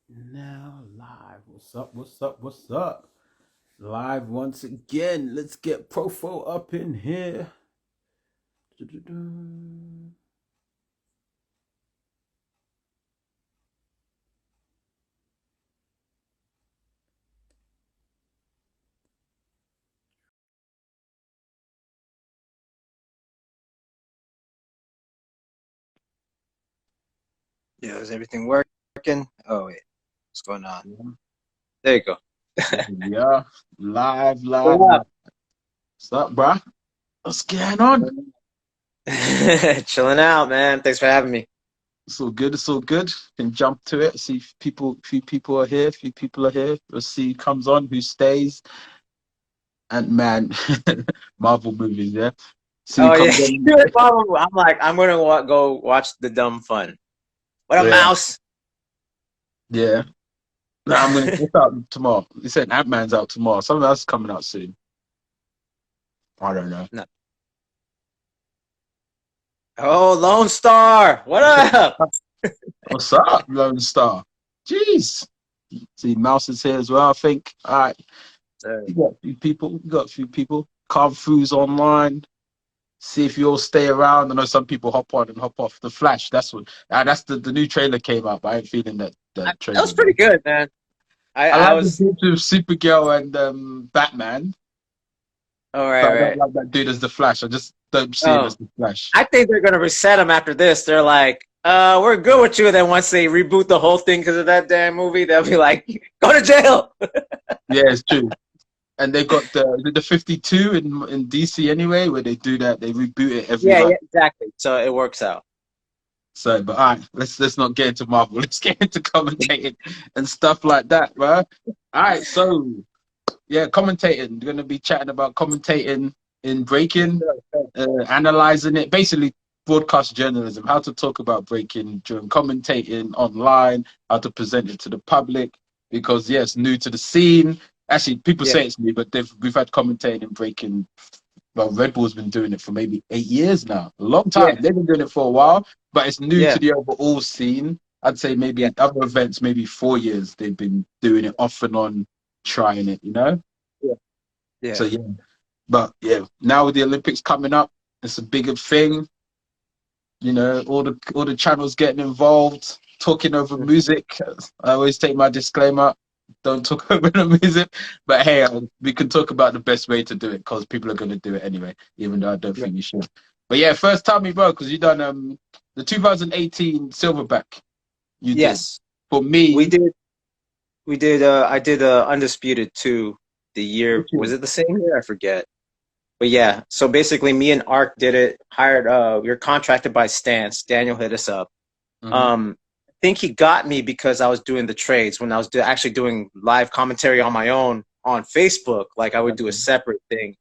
Now live. What's up? What's up? What's up? Live once again. Let's get Profo up in here. Du-du-du. Yeah, is everything working? Oh wait, what's going on? There you go. Yeah, live, live, What live. What's up, bruh? What's going on? up? Chilling out, man. Thanks for having me. It's all good. It's all good. Can jump to it. See if few people are here. Few people are here. We'll see who comes on, who stays. And man, Marvel movies, yeah. See who Oh yeah, comes on. I'm like, I'm gonna go watch the dumb fun. What a Yeah, mouse! yeah. No, I'm gonna. What's out tomorrow? He said Ant-Man's out tomorrow. Something else is coming out soon. I don't know. No. Oh, Lone Star, what up? What's up, Lone Star? Jeez. See, Mouse is here as well, I think. All right. So, You got a few people. You got a few people. Carve Food's online. See if you all stay around. I know some people hop on and hop off. The Flash, that's what that's the new trailer came out, but I ain't feeling that that trailer. was pretty good, man. I I I like the was. dude with Supergirl and Batman, Oh but right, I don't right. like that dude as the Flash. I just don't see him Oh, as the Flash. I think they're gonna reset him after this. They're like, we're good with you. Then once they reboot the whole thing because of that damn movie, they'll be like, go to jail. Yeah, it's true. And they got the 52 in DC anyway, where they do that. They reboot it every Yeah, like. yeah, exactly. So it works out. So, but all right, let's not get into Marvel. Let's get into commentating and stuff like that, bro. All right, so yeah, commentating. We're gonna be chatting about commentating in breaking, analyzing it, basically broadcast journalism. How to talk about breaking during commentating online, how to present it to the public, because yes, new to the scene. Actually, people Yeah, say it's new, but we've had commentating and breaking. Well, Red Bull's been doing it for maybe 8 years now. A long yeah, time. They've been doing it for a while, but it's new to yeah, the overall scene. I'd say yeah, maybe other events, maybe 4 years they've been doing it off and on, trying it, you know? yeah, So yeah. yeah. But yeah, now with the Olympics coming up, it's a bigger thing. You know, all the channels getting involved, talking over Mhm. music. I always take my disclaimer, don't talk over the music. But hey, we can talk about the best way to do it because people are going to do it anyway, even though I don't Yeah. think you should. But yeah, first tell me, bro, because you done the 2018 Silverback. You did. Yes, For we me, did. We did. I did Undisputed too. The year which was year? it the same year? I forget. But yeah, so basically, me and Ark did it. Hired. We were contracted by Stance. Daniel hit us up. Hmm. I think he got me because I was doing the trades when I was actually doing live commentary on my own on Facebook. Like I would do a Okay. separate thing.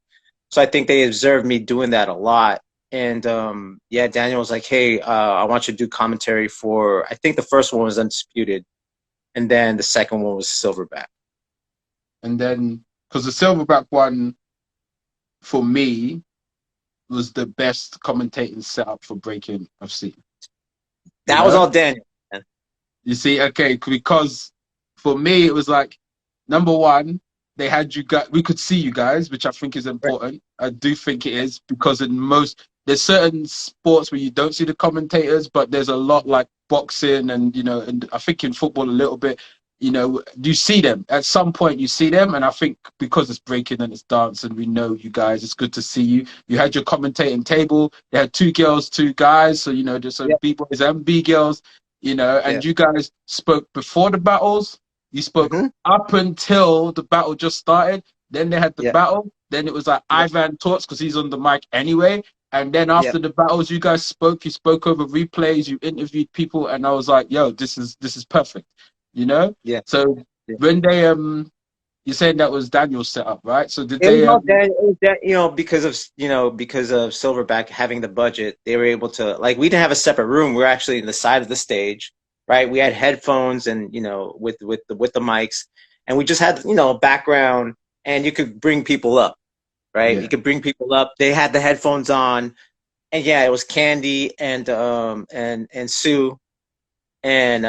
So I think they observed me doing that a lot. And yeah, Daniel was like, "Hey, I want you to do commentary for." I think the first one was Undisputed, and then the second one was Silverback. And then, because the Silverback one, for me, was the best commentating setup for breaking I've seen. You That was know, all Daniel. Man. you see, okay, because for me it was like number one, they had you guys. We could see you guys, which I think is Right. important. I do think it is because in most there's certain sports where you don't see the commentators, but there's a lot like boxing and and I think in football a little bit. You see them at some point. You see them, and I think because it's breaking and it's dance, and we know you guys, it's good to see you. You had your commentating table. They had two girls, two guys, so just so Yeah, B boys and B girls. yeah. And you guys spoke before the battles. You spoke Hmm. up until the battle just started. Then they had the Yeah, battle. Then it was like yeah, Ivan talks because he's on the mic anyway. And then yeah, after the battles, you guys spoke. You spoke over replays. You interviewed people, and I was like, "Yo, this is perfect," you know. yeah. So Yeah. when they you're saying that was Daniel's setup, right? So did It was they all Daniel. It was that, because of Silverback having the budget, they were able to like we didn't have a separate room. We were actually in the side of the stage, right? We had headphones and with the mics, and we just had a background, and you could bring people up, right? You Yeah. could bring people up. They had the headphones on, and yeah, it was Candy and Sue and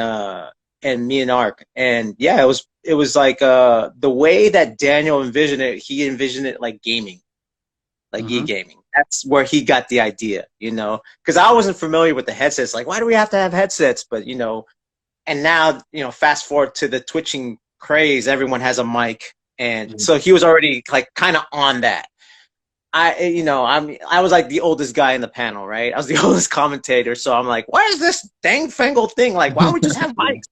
and me and Ark. And yeah, it was like the way that Daniel envisioned it, he envisioned it like gaming, like e-gaming. That's where he got the idea, you know, because I wasn't familiar with the headsets. Like, why do we have to have headsets? But, you know, and now, you know, fast forward to the twitching craze, everyone has a mic. And so he was already like kind of on that. You know, I was like the oldest guy in the panel, right? I was the oldest commentator. So I'm like, what is this dang fangled thing? Like, why don't we just have mics?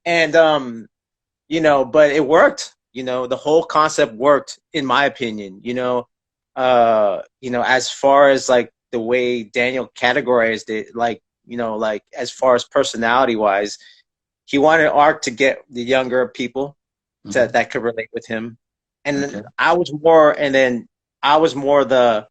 And, you know, but it worked, you know, the whole concept worked in my opinion, you know, as far as like the way Daniel categorized it, like, you know, like as far as personality wise, he wanted Ark to get the younger people that could relate with him. And then I was more the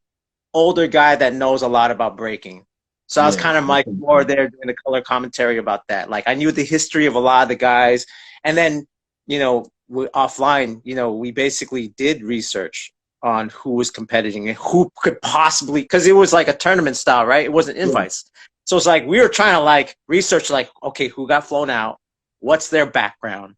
older guy that knows a lot about breaking. So I was kind of like more there doing the color commentary about that. Like I knew the history of a lot of the guys. And then, you know, offline, you know, we basically did research on who was competing and who could possibly, because it was like a tournament style, right? It wasn't invites. So it's like we were trying to like research like, okay, who got flown out? What's their background?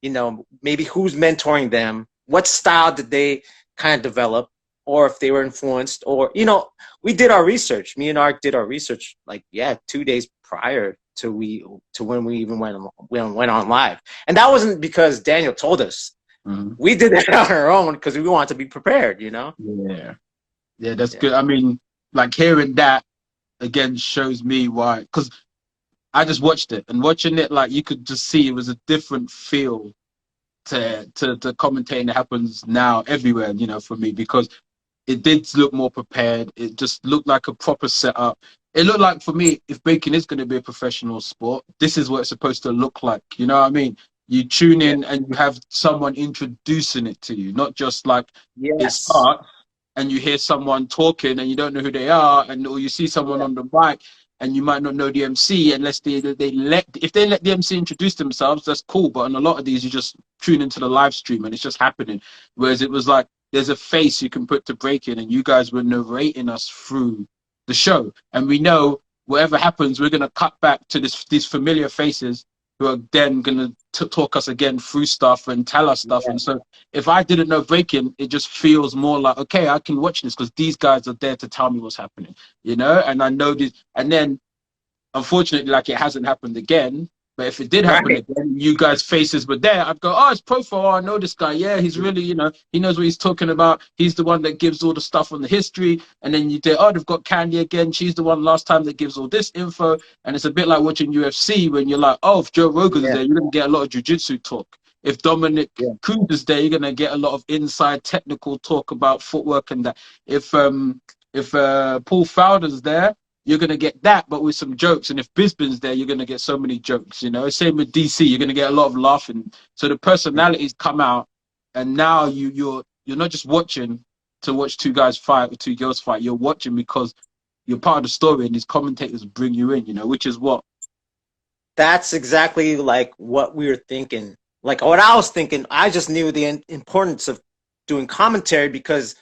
You know, maybe who's mentoring them? What style did they kind of develop? Or if they were influenced, or, you know, we did our research. Me and Ark did our research, like, 2 days prior to when we even went on live. And that wasn't because Daniel told us. We did it on our own because we wanted to be prepared, you know? Yeah, that's good. I mean, like hearing that again shows me why, because I just watched it, and watching it, like you could just see it was a different feel to commentating that happens now everywhere, you know, for me, because it did look more prepared. It just looked like a proper setup. It looked like, for me, if breaking is going to be a professional sport, this is what it's supposed to look like. You know what I mean? You tune in and you have someone introducing it to you, not just like it starts and you hear someone talking and you don't know who they are, or you see someone on the mic and you might not know the MC unless if they let the MC introduce themselves, that's cool. But on a lot of these, you just tune into the live stream and it's just happening. Whereas it was like, there's a face you can put to breaking, and you guys were narrating us through the show. And we know whatever happens, we're going to cut back to these familiar faces who are then going to talk us again through stuff and tell us stuff. And so if I didn't know breaking, it just feels more like, okay, I can watch this because these guys are there to tell me what's happening, you know? And I know this. And then, unfortunately, like, it hasn't happened again. But if it did happen again, you guys' faces were there, I'd go, oh, it's Profo. Oh, I know this guy. Yeah, he's really, you know, he knows what he's talking about. He's the one that gives all the stuff on the history. And then you say, oh, they've got Candy again. She's the one last time that gives all this info. And it's a bit like watching UFC when you're like, oh, if Joe Rogan's there, you're going to get a lot of jiu-jitsu talk. If Dominic Cruz is there, you're going to get a lot of inside technical talk about footwork and that. If Paul Fowler's there, you're going to get that, but with some jokes. And if Bisbin's there, you're going to get so many jokes, you know? Same with DC, you're going to get a lot of laughing. So the personalities come out, and now you're not just watching to watch two guys fight or two girls fight. You're watching because you're part of the story, and these commentators bring you in, you know, which is what? That's exactly like what we were thinking. Like what I was thinking, I just knew the importance of doing commentary because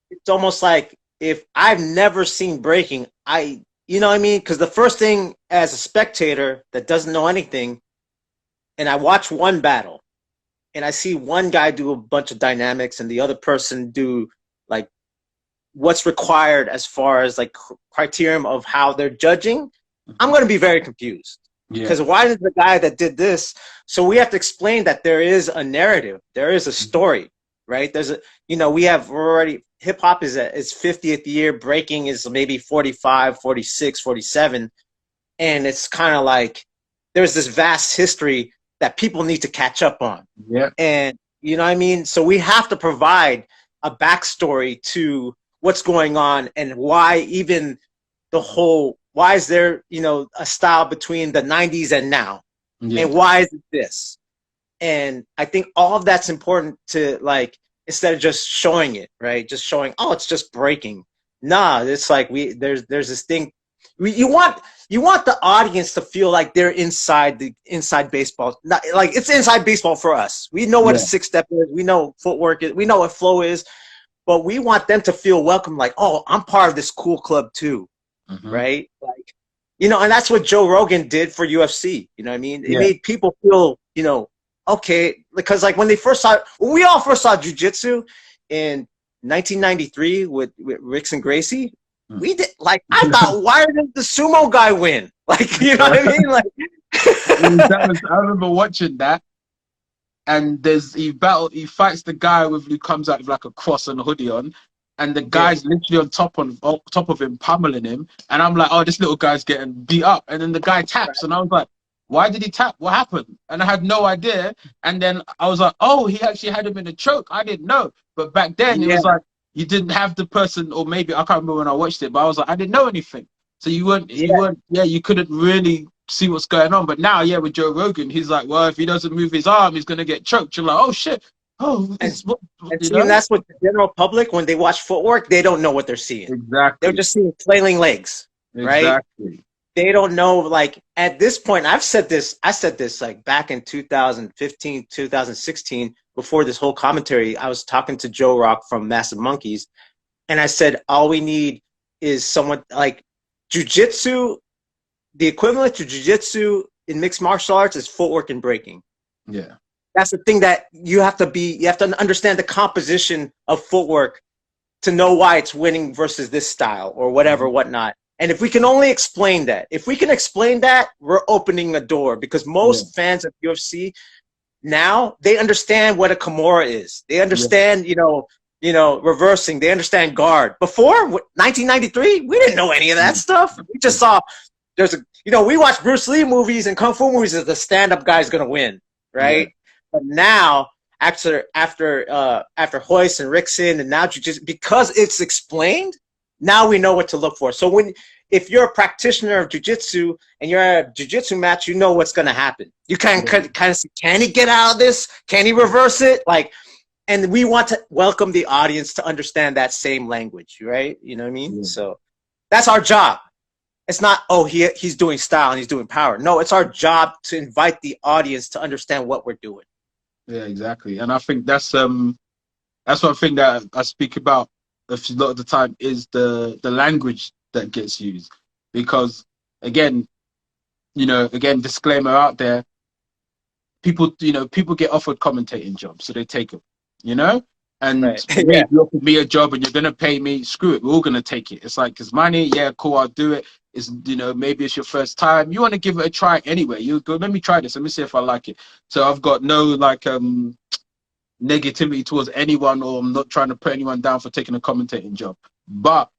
it's almost like, if I've never seen breaking, you know what I mean? Because the first thing as a spectator that doesn't know anything, and I watch one battle, and I see one guy do a bunch of dynamics and the other person do like what's required as far as like criterion of how they're judging, I'm going to be very confused. Because why is the guy that did this? So we have to explain that there is a narrative, there is a story, right? There's a, you know, we're already, hip hop is its 50th year, breaking is maybe 45, 46, 47. And it's kind of like, there's this vast history that people need to catch up on. And you know what I mean? So we have to provide a backstory to what's going on and why even the whole, why is there, you know, a style between the 90s and now? And why is it this? And I think all of that's important to, like, instead of just showing it, right? Just showing, oh, it's just breaking. Nah, it's like there's this thing. You want the audience to feel like they're inside baseball. Not, like it's inside baseball for us. We know what a 6-step is. We know footwork is. We know what flow is. But we want them to feel welcome. Like, oh, I'm part of this cool club too, right? Like, You know, and that's what Joe Rogan did for UFC. You know what I mean? It Yeah. made people feel, you know, okay, because like when we all first saw jiu-jitsu in 1993 with Ricks and Gracie, Mm. we did like, I thought, why didn't the sumo guy win? Like, you know what I mean? Like, I remember watching that, and he fights the guy who comes out with like a cross and a hoodie on, and the yeah, guy's literally on top of him, pummeling him, and I'm like, oh, this little guy's getting beat up, and then the guy taps, and I was like, why did he tap? What happened? And I had no idea, and then I was like, oh, he actually had him in a choke. I didn't know, but back then it yeah, was like you didn't have the person, or maybe I can't remember when I watched it, but I was like, I didn't know anything, so yeah. you couldn't really see what's going on. But now, yeah, with Joe Rogan, he's like, well, if he doesn't move his arm, he's gonna get choked. You're like, oh shit, oh, And this what and you see, and know? that's what the general public, when they watch footwork, they don't know what they're seeing. They're Exactly, just seeing flailing legs, right? exactly. They don't know, like at this point, I said this like back in 2015, 2016, before this whole commentary. I was talking to Joe Rock from Massive Monkeys, and I said, all we need is someone like jujitsu. The equivalent to jujitsu in mixed martial arts is footwork and breaking. Yeah, That's the thing that you have to understand the composition of footwork to know why it's winning versus this style or whatever, mhm. whatnot. And if we can only explain that, if we can explain that, we're opening a door, because Yeah, most fans of UFC now, they understand what a Kimura is. They yeah, understand, reversing. They understand guard. Before 1993, we didn't know any of that mm, stuff. We just saw we watch Bruce Lee movies and kung fu movies as the stand-up guy's gonna win, yeah, right? But now, after Hoist and Rickson, and now just because it's explained, now we know what to look for. So if you're a practitioner of jiu-jitsu and you're at a jiu-jitsu match, you know what's gonna happen. You can yeah, kind of see, can he get out of this? Can he reverse it? Like, and we want to welcome the audience to understand that same language, right? You know what I mean? yeah. So that's our job. It's not, oh, he's doing style and he's doing power. No, it's our job to invite the audience to understand what we're doing. Yeah, exactly. And I think that's one thing that I speak about a lot of the time is the language that gets used, because again, again, disclaimer out there, people get offered commentating jobs, so they take them, you know. And Right. for me, Yeah. if you offer me a job and you're gonna pay me, screw it, we're all gonna take it. It's like it's money, yeah, cool, I'll do it. It's maybe it's your first time, you want to give it a try anyway. You go, let me try this, let me see if I like it. So I've got no like negativity towards anyone, or I'm not trying to put anyone down for taking a commentating job. But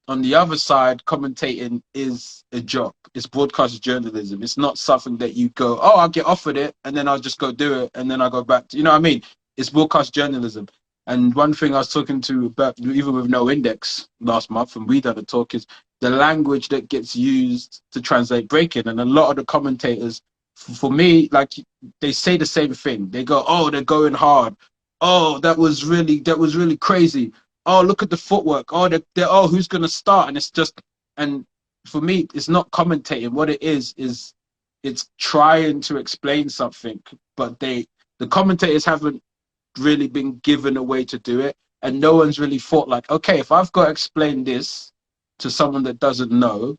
on the other side, commentating is a job. It's broadcast journalism. It's not something that you go, oh, I'll get offered it and then I'll just go do it and then I'll go back to, you know what I mean? It's broadcast journalism. And one thing I was talking to about, even with No Index last month, and we done a talk, is the language that gets used to translate breaking. And a lot of the commentators, for me, like they say the same thing. They go, oh, they're going hard. Oh, that was really crazy. Oh, look at the footwork. Oh, oh, who's gonna start? And it's just, and for me, it's not commentating. What it is it's trying to explain something, but the commentators haven't really been given a way to do it, and no one's really thought like, okay, if I've got to explain this to someone that doesn't know,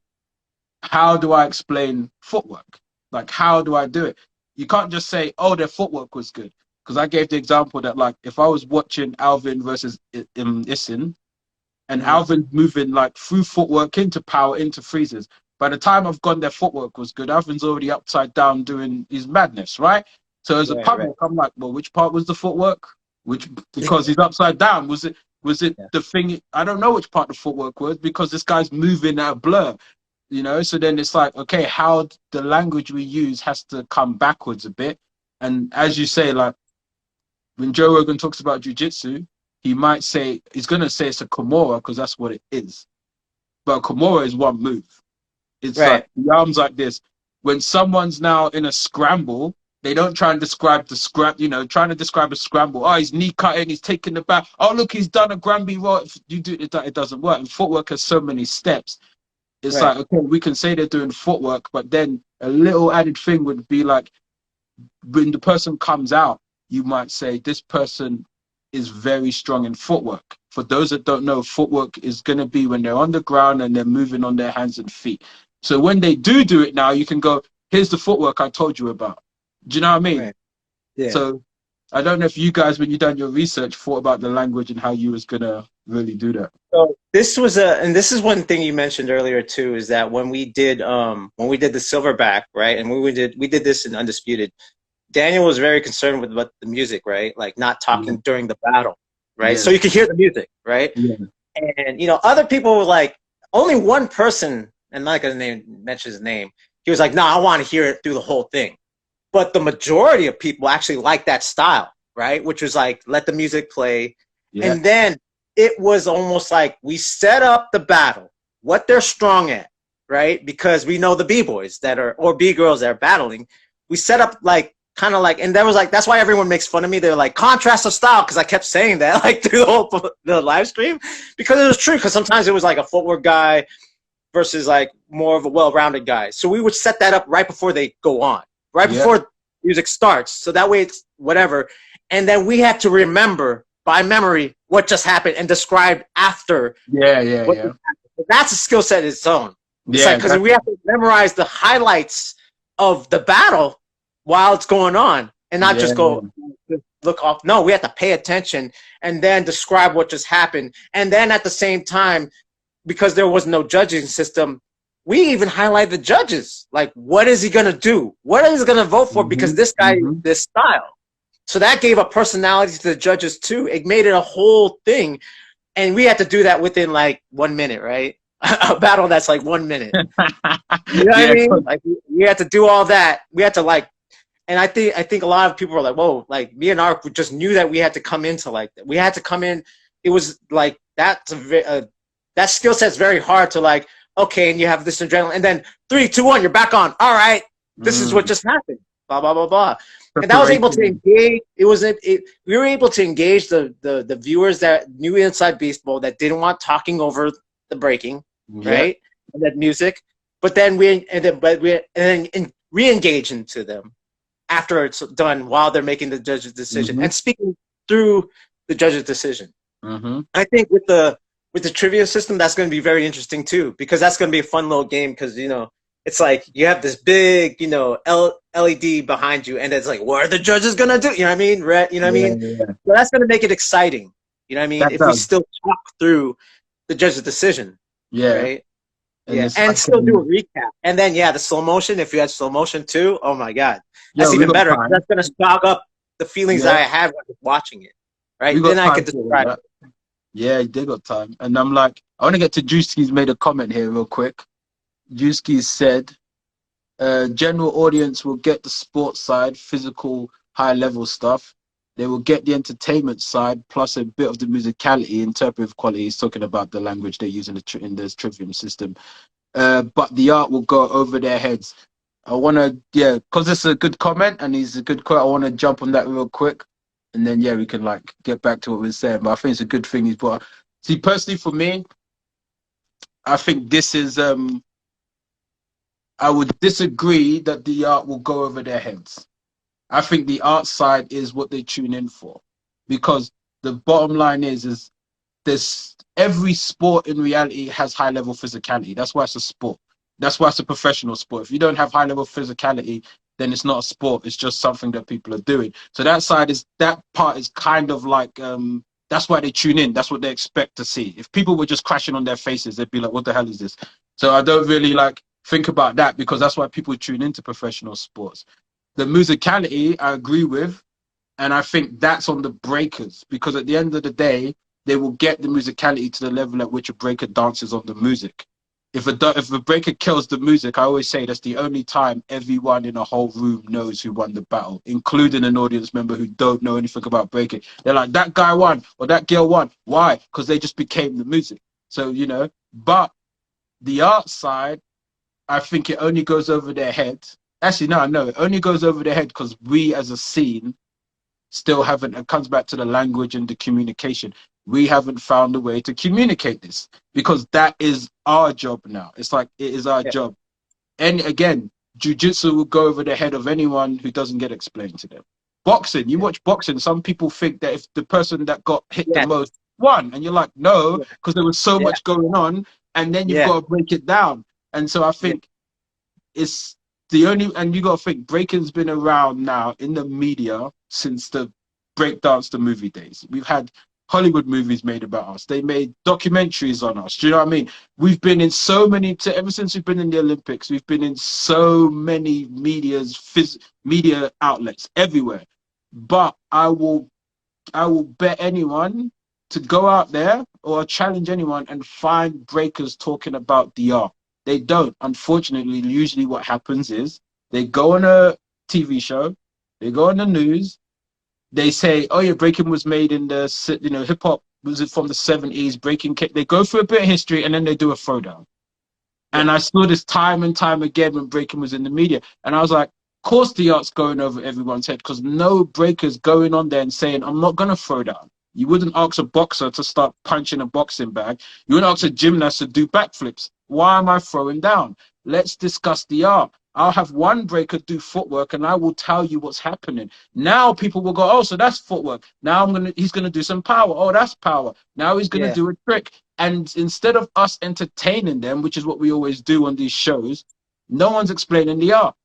how do I explain footwork? Like, how do I do it? You can't just say, oh, their footwork was good. Because I gave the example that, like, if I was watching Alvin versus Isin, and Mm-hmm. Alvin moving like through footwork into power into freezes, by the time I've gone, their footwork was good. Alvin's already upside down doing his madness, right? So as a Right, right. public, I'm like, well, which part was the footwork? Which, because he's upside down, was it Yeah. the thing? I don't know which part the footwork was, because this guy's moving at a blur. So then it's like, okay, how the language we use has to come backwards a bit. And as you say, like when Joe Rogan talks about jujitsu, he's gonna say it's a Kimura because that's what it is. But a Kimura is one move. It's like Right. the arms like this. When someone's now in a scramble, they don't try and describe the scrap, trying to describe a scramble. Oh, he's knee cutting, he's taking the back. Oh, look, he's done a Granby roll. If you do it, it doesn't work. And footwork has so many steps. It's Right. like, okay, we can say they're doing footwork, but then a little added thing would be like, when the person comes out, you might say this person is very strong in footwork. For those that don't know, footwork is going to be when they're on the ground and they're moving on their hands and feet. So when they do it now, you can go, here's the footwork I told you about. Do you know what I mean? Right. Yeah. So I don't know if you guys, when you done your research, thought about the language and how you was gonna really do that. So this was and this is one thing you mentioned earlier too, is that when we did the Silverback, right, and we did this in Undisputed, Daniel was very concerned with what the music, right, like not talking during the battle, right, so you could hear the music, right, and you know other people were like, only one person, and I'm not gonna mention his name, he was like, no, I want to hear it through the whole thing, but the majority of people actually like that style, right, which was like let the music play, and then it was almost like we set up the battle, what they're strong at, right? Because we know the B-boys that are, or B-girls that are battling. We set up like, kind of like, and that was like, that's why everyone makes fun of me. They're like, contrast of style, because I kept saying that like through the live stream, because it was true, because sometimes it was like a footwork guy versus like more of a well-rounded guy. So we would set that up right before they go on, right before music starts. So that way it's whatever. And then we had to remember by memory what just happened and describe after. That's a skill set its own. It's like, because we have to memorize the highlights of the battle while it's going on, and not just go look off. No, we have to pay attention and then describe what just happened. And then at the same time, because there was no judging system, we even highlight the judges. Like, what is he gonna do? What is he gonna vote for? Because this guy, this style. So that gave a personality to the judges too. It made it a whole thing. And we had to do that within like 1 minute, right? A battle that's like 1 minute. You know what I mean? Like we had to do all that. We had to like, and I think a lot of people were like, whoa, like me and Ark just knew that we had to come into like that. We had to come in. It was like, that skill set's very hard to like, okay, and you have this adrenaline, and then 3, 2, 1, you're back on. All right, this is what just happened. Blah, blah, blah, blah. And that was able to engage. We were able to engage the viewers that knew inside baseball, that didn't want talking over the breaking, right? And that music. But then re-engage into them after it's done, while they're making the judge's decision and speaking through the judge's decision. I think with the trivia system, that's going to be very interesting too, because that's going to be a fun little game, because you know, it's like you have this big, you know, LED behind you, and it's like, what are the judges gonna do? You know what I mean? You know what I mean? So that's gonna make it exciting. You know what I mean? If we still talk through the judge's decision, right? And still do a recap, and then the slow motion. If you had slow motion too, oh my god, that's even better. That's gonna jog up the feelings that I had when watching it, right? Then I could describe it. Yeah, they got time, and I'm like, I want to get to Juicy's made a comment here real quick. Juski said, general audience will get the sports side, physical, high-level stuff. They will get the entertainment side, plus a bit of the musicality, interpretive quality. He's talking about the language they use in the trivium system. But the art will go over their heads. I want to, because it's a good comment, and he's a good quote, I want to jump on that real quick. And then, we can, like, get back to what we were saying. But I think it's a good thing he's brought up. See, personally, for me, I think this is... I would disagree that the art will go over their heads. I think the art side is what they tune in for, because the bottom line is there's every sport in reality has high level physicality. That's why it's a sport. That's why it's a professional sport. If you don't have high level physicality, then it's not a sport. It's just something that people are doing. So that part is kind of like that's why they tune in. That's what they expect to see. If people were just crashing on their faces, they'd be like, what the hell is this? So I don't really think about that, because that's why people tune into professional sports. The musicality, I agree with, and I think that's on the breakers, because at the end of the day, they will get the musicality to the level at which a breaker dances on the music. If a breaker kills the music, I always say that's the only time everyone in a whole room knows who won the battle, including an audience member who don't know anything about breaking. They're like, that guy won, or that girl won. Why? Because they just became the music. So, you know, but the art side, I think it only goes over their head. Actually, no, it only goes over their head because we as a scene still haven't, it comes back to the language and the communication. We haven't found a way to communicate this, because that is our job now. It's like, it is our job. And again, jiu-jitsu will go over the head of anyone who doesn't get explained to them. Boxing, you watch boxing, some people think that if the person that got hit the most won, and you're like, no, because there was so much going on, and then you've got to break it down. And so I think it's the only, and you got to think, breaking's been around now in the media since the breakdance the movie days. We've had Hollywood movies made about us. They made documentaries on us. Do you know what I mean? We've been in so many, ever since we've been in the Olympics, we've been in so many media outlets everywhere. But I will bet anyone to go out there or challenge anyone and find breakers talking about DR. They don't. Unfortunately, usually what happens is they go on a TV show, they go on the news, they say, "Oh yeah, breaking was made in the hip hop was it from the 70s, breaking." They go through a bit of history and then they do a throwdown. And I saw this time and time again when breaking was in the media. And I was like, of course the art's going over everyone's head because no breaker's going on there and saying, I'm not going to throw down. You wouldn't ask a boxer to start punching a boxing bag. You wouldn't ask a gymnast to do backflips. Why am I throwing down? Let's discuss the art. I'll have one breaker do footwork and I will tell you what's happening. Now people will go, oh, so that's footwork. Now he's gonna do some power. Oh, that's power. Now he's gonna do a trick. And instead of us entertaining them, which is what we always do on these shows, no one's explaining the art.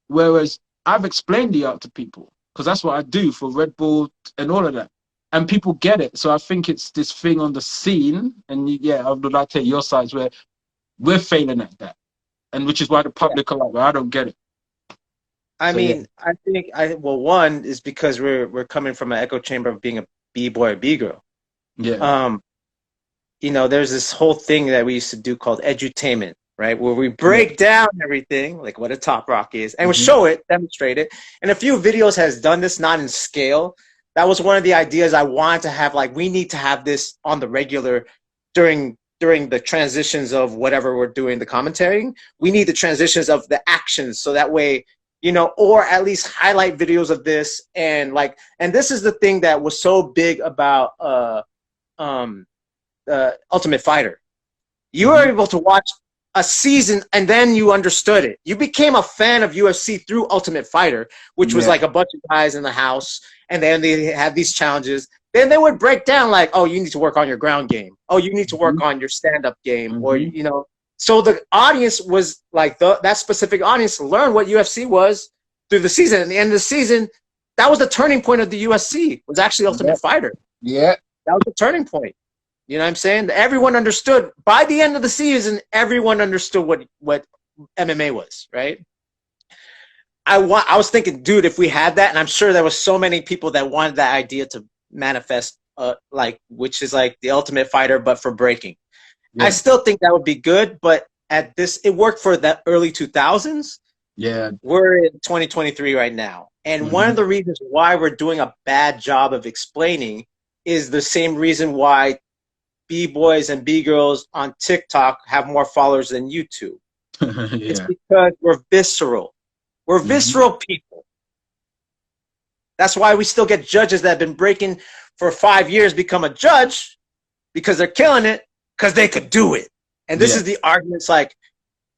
Whereas I've explained the art to people because that's what I do for Red Bull and all of that. And people get it. So I think it's this thing on the scene. And yeah, I would like to take your sides where we're failing at that. And which is why the public are like, well, I don't get it. I mean, I think one is because we're coming from an echo chamber of being a B-boy or B-girl. Yeah. You know, there's this whole thing that we used to do called edutainment, right? Where we break down everything, like what a top rock is, and we show it, demonstrate it. And a few videos has done this, not in scale. That was one of the ideas I wanted to have. Like, we need to have this on the regular during the transitions of whatever we're doing, the commentating. We need the transitions of the actions, so that way, you know, or at least highlight videos of this. And like, and this is the thing that was so big about Ultimate Fighter. You were able to watch a season and then you understood it. You became a fan of UFC through Ultimate Fighter, which was like a bunch of guys in the house, and then they had these challenges. Then they would break down like, oh, you need to work on your ground game. Oh, you need to work on your stand-up game, or you know. So the audience was like that specific audience learned what UFC was through the season. At the end of the season, that was the turning point of the UFC. Was actually Ultimate Fighter. Yeah, that was the turning point. You know what I'm saying? Everyone understood. By the end of the season, everyone understood what MMA was, right? I was thinking, dude, if we had that, and I'm sure there was so many people that wanted that idea to manifest, like, which is like the Ultimate Fighter, but for breaking. Yeah. I still think that would be good, but at this, it worked for the early 2000s. Yeah. We're in 2023 right now. And one of the reasons why we're doing a bad job of explaining is the same reason why B-boys and B-girls on TikTok have more followers than YouTube. It's because we're visceral. We're visceral people. That's why we still get judges that have been breaking for 5 years become a judge, because they're killing it, because they could do it. And this is the arguments, like,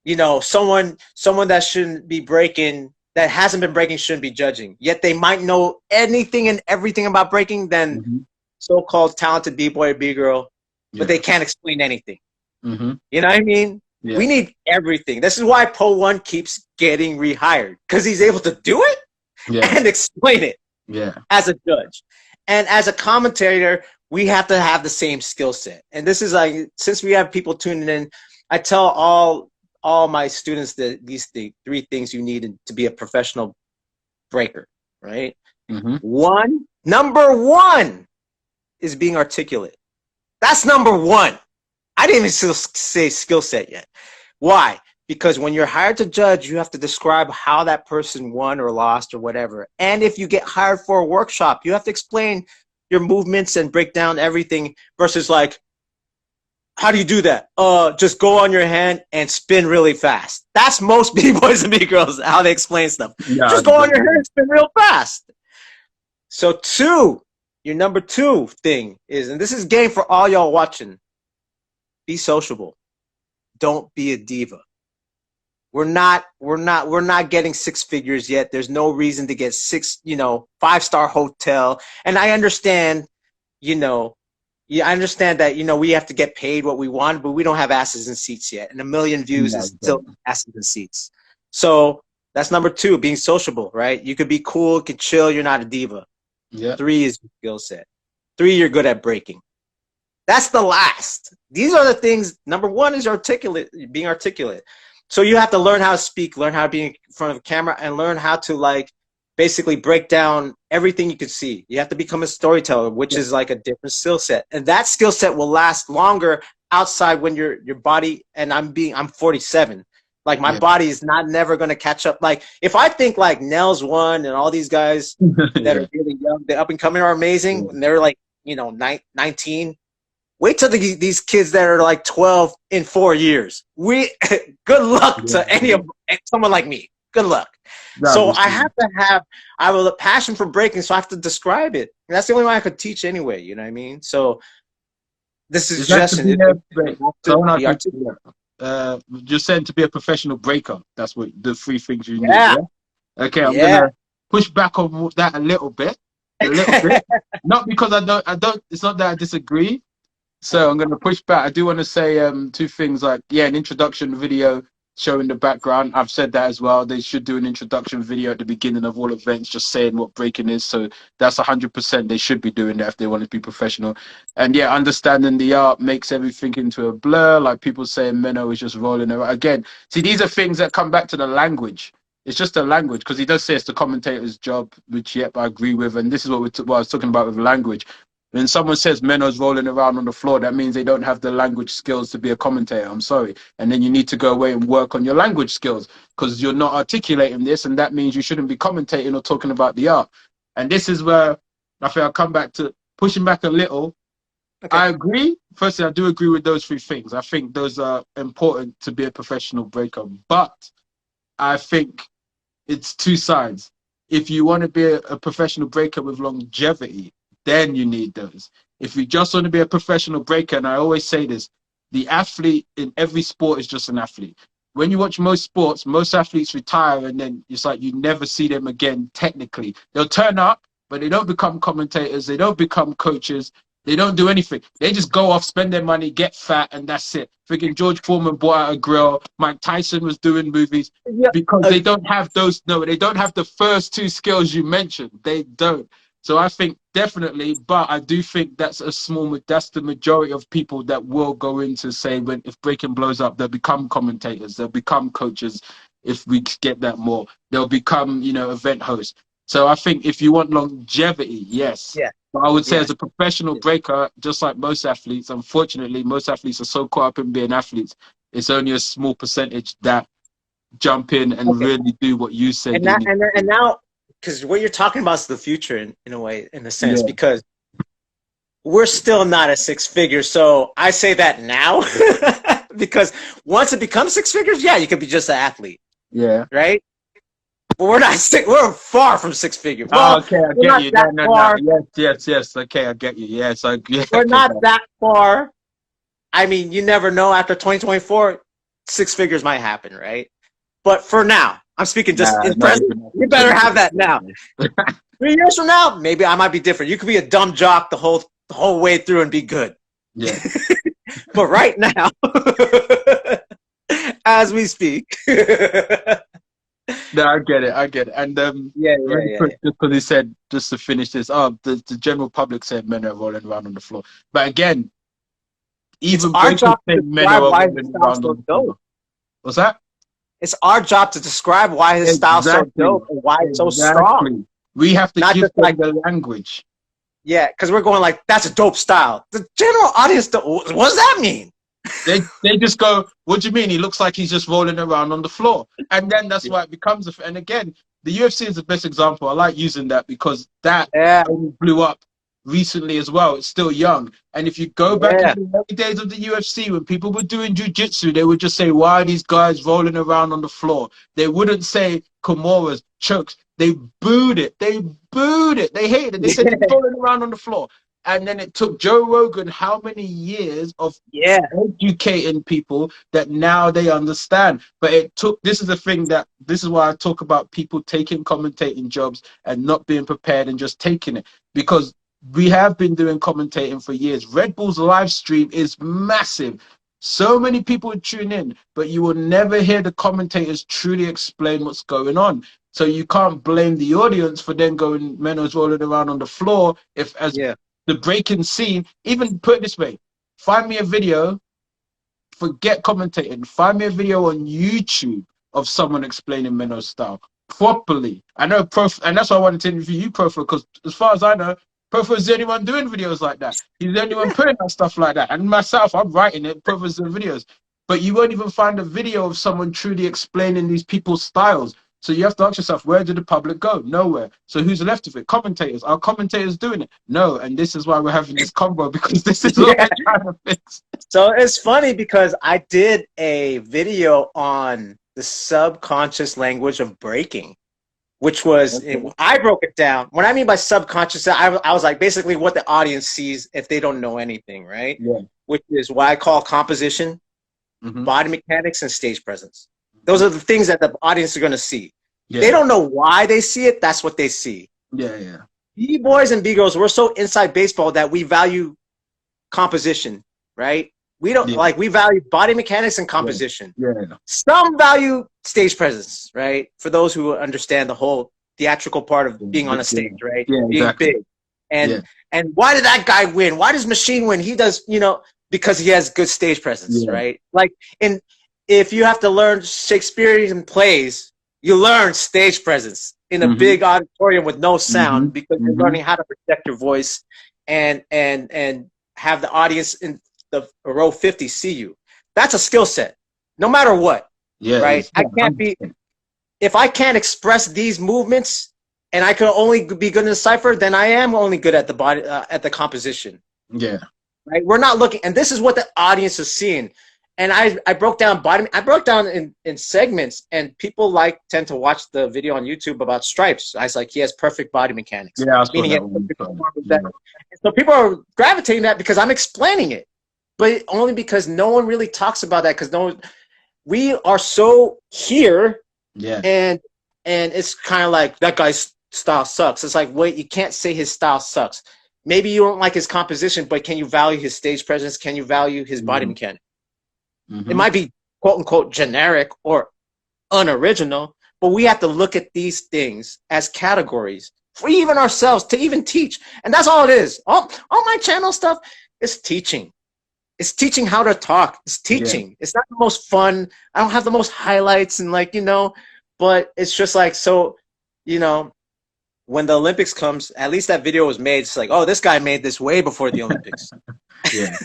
you know, someone that shouldn't be breaking, that hasn't been breaking, shouldn't be judging. Yet they might know anything and everything about breaking than so-called talented B-boy or B-girl, but they can't explain anything. You know what I mean? Yeah. We need everything. This is why Profo Won keeps getting rehired, because he's able to do it and explain it as a judge. And as a commentator, we have to have the same skill set. And this is like, since we have people tuning in, I tell all my students that these the 3 things you need to be a professional breaker, right? Number one is being articulate. That's number one. I didn't even say skill set yet. Why? Because when you're hired to judge, you have to describe how that person won or lost or whatever. And if you get hired for a workshop, you have to explain your movements and break down everything, versus like, how do you do that? Just go on your hand and spin really fast. That's most B-boys and B-girls, how they explain stuff. Yeah, just go on your hand and spin real fast. So your number 2 thing is, and this is game for all y'all watching, be sociable. Don't be a diva. We're not getting 6 figures yet. There's no reason to get 5-star hotel. And I understand, I understand that, we have to get paid what we want, but we don't have asses in seats yet. And 1 million views is still asses in seats. So that's number two, being sociable, right? You could be cool, you could chill, you're not a diva. Yeah. 3 is your skill set. 3, you're good at breaking. That's the last. These are the things. Number 1 is being articulate. So you have to learn how to speak, learn how to be in front of a camera, and learn how to like basically break down everything you could see. You have to become a storyteller, which is like a different skill set. And that skill set will last longer outside when your body, and I'm 47. Like my body is never going to catch up. Like if I think like Nels One and all these guys that are really young, the up and coming are amazing, and they're like, 19. Wait till these kids that are like 12 in 4 years. Good luck to someone like me. Good luck. So I have a passion for breaking, so I have to describe it. And that's the only way I could teach anyway. You know what I mean? So this is suggestion. You're saying to be a professional breaker. That's what the 3 things you need. Yeah. Okay, I'm gonna push back on that a little bit. Not because I don't. It's not that I disagree. So I'm going to push back. I do want to say 2 things, like, an introduction video showing the background. I've said that as well. They should do an introduction video at the beginning of all events, just saying what breaking is. So that's 100%. They should be doing that if they want to be professional. And understanding the art makes everything into a blur. Like people saying Menno is just rolling around. Again, see, these are things that come back to the language. It's just a language, because he does say it's the commentator's job, which, I agree with. And this is what I was talking about with language. When someone says Menno's rolling around on the floor, that means they don't have the language skills to be a commentator. I'm sorry. And then you need to go away and work on your language skills, because you're not articulating this, and that means you shouldn't be commentating or talking about the art. And this is where I think I'll come back to pushing back a little. Okay. I agree. Firstly, I do agree with those 3 things. I think those are important to be a professional breaker. But I think it's 2 sides. If you want to be a professional breaker with longevity, then you need those. If you just want to be a professional breaker, and I always say this, the athlete in every sport is just an athlete. When you watch most sports, most athletes retire, and then it's like you never see them again technically. They'll turn up, but they don't become commentators. They don't become coaches. They don't do anything. They just go off, spend their money, get fat, and that's it. Freaking George Foreman bought out a grill. Mike Tyson was doing movies because they don't have those. No, they don't have the first 2 skills you mentioned. They don't. So I think definitely, but I do think that's the majority of people that will go into, say, if breaking blows up, they'll become commentators, they'll become coaches. If we get that more, they'll become, event hosts. So I think if you want longevity, yes. Yeah. But I would say as a professional breaker, just like most athletes, unfortunately, most athletes are so caught up in being athletes. It's only a small percentage that jump in and really do what you said. And now, because what you're talking about is the future in a way, in a sense, because we're still not at 6 figures. So I say that now because once it becomes 6 figures, you could be just an athlete. Yeah. Right? But we're not we're far from 6 figures. Well, okay, I get you. No. Yes. Okay, I get you. Yes, we're not that far. I mean, you never know. After 2024, 6 figures might happen, right? But for now, I'm speaking just in present. You better have that now. 3 years from now, maybe I might be different. You could be a dumb jock the whole way through and be good. Yeah. But right now, as we speak. No, I get it. And just because he said, just to finish this, the general public said men are rolling around on the floor. But again, even our job to describe why his style so dope. What's that? It's our job to describe why his style so dope and why it's so strong. We have to give them the language. Yeah, because we're going like, that's a dope style. The general audience, what does that mean? They just go, what do you mean? He looks like he's just rolling around on the floor. And then that's why it becomes and again, the UFC is the best example. I like using that because that only blew up recently as well. It's still young. And if you go back to the early days of the UFC, when people were doing jiu-jitsu, they would just say, why are these guys rolling around on the floor? They wouldn't say Kimuras, chokes. They booed it. They hated it. They said they're rolling around on the floor. And then it took Joe Rogan how many years of educating people that now they understand. But it took, this is why I talk about people taking commentating jobs and not being prepared and just taking it. Because we have been doing commentating for years. Red Bull's live stream is massive. So many people would tune in, but you will never hear the commentators truly explain what's going on. So you can't blame the audience for then going Menno's rolling around on the floor. If as Yeah. the breaking scene, even put it this way, find me a video, forget commentating, find me a video on YouTube of someone explaining Menno's style properly. I know Prof, and that's why I wanted to interview you, Profo, because as far as I know, Profo is the only one doing videos like that. He's the only one putting out stuff like that. And myself, I'm writing it, Profo's doing videos. But you won't even find a video of someone truly explaining these people's styles. So you have to ask yourself, where did the public go? Nowhere. So who's left of it? Commentators. Are commentators doing it? No. And this is why we're having this combo, because this is what we're trying to fix. So it's funny because I did a video on the subconscious language of breaking, which was, I broke it down. What I mean by subconscious, I was like, basically what the audience sees if they don't know anything, right? Yeah. Which is what I call composition, body mechanics, and stage presence. Those are the things that the audience are going to see. Yeah. They don't know why they see it. That's what they see. Yeah, yeah. B-boys and B-girls, we're so inside baseball that we value composition, right? We don't like, we value body mechanics and composition. Yeah. Some value stage presence, right? For those who understand the whole theatrical part of being on a stage, right? Yeah, being exactly. big. And why did that guy win? Why does Machine win? He does, you know, because he has good stage presence, right? Like, if you have to learn Shakespearean plays, you learn stage presence in a big auditorium with no sound because you're learning how to project your voice and have the audience in the row 50 see you. That's a skill set, no matter what. Yeah, right. I can't be, if I can't express these movements and I can only be good in the cipher, then I am only good at the body, at the composition. Yeah. Right. We're not looking, and this is what the audience is seeing. And I broke down I broke down in segments, and people tend to watch the video on YouTube about Stripes. I was like, he has perfect body mechanics. Yeah, meaning so people are gravitating that because I'm explaining it, but only because no one really talks about that, because we are so here. Yeah. And it's kind of like, that guy's style sucks. It's like, wait, you can't say his style sucks. Maybe you don't like his composition, but can you value his stage presence? Can you value his body mechanics? It might be quote unquote generic or unoriginal, but we have to look at these things as categories for even ourselves to even teach. And that's all it is. All my channel stuff is teaching. It's teaching how to talk. It's teaching. It's not the most fun. I don't have the most highlights and but it's just like, so, when the Olympics comes, at least that video was made. It's like, oh, this guy made this way before the Olympics. Yeah.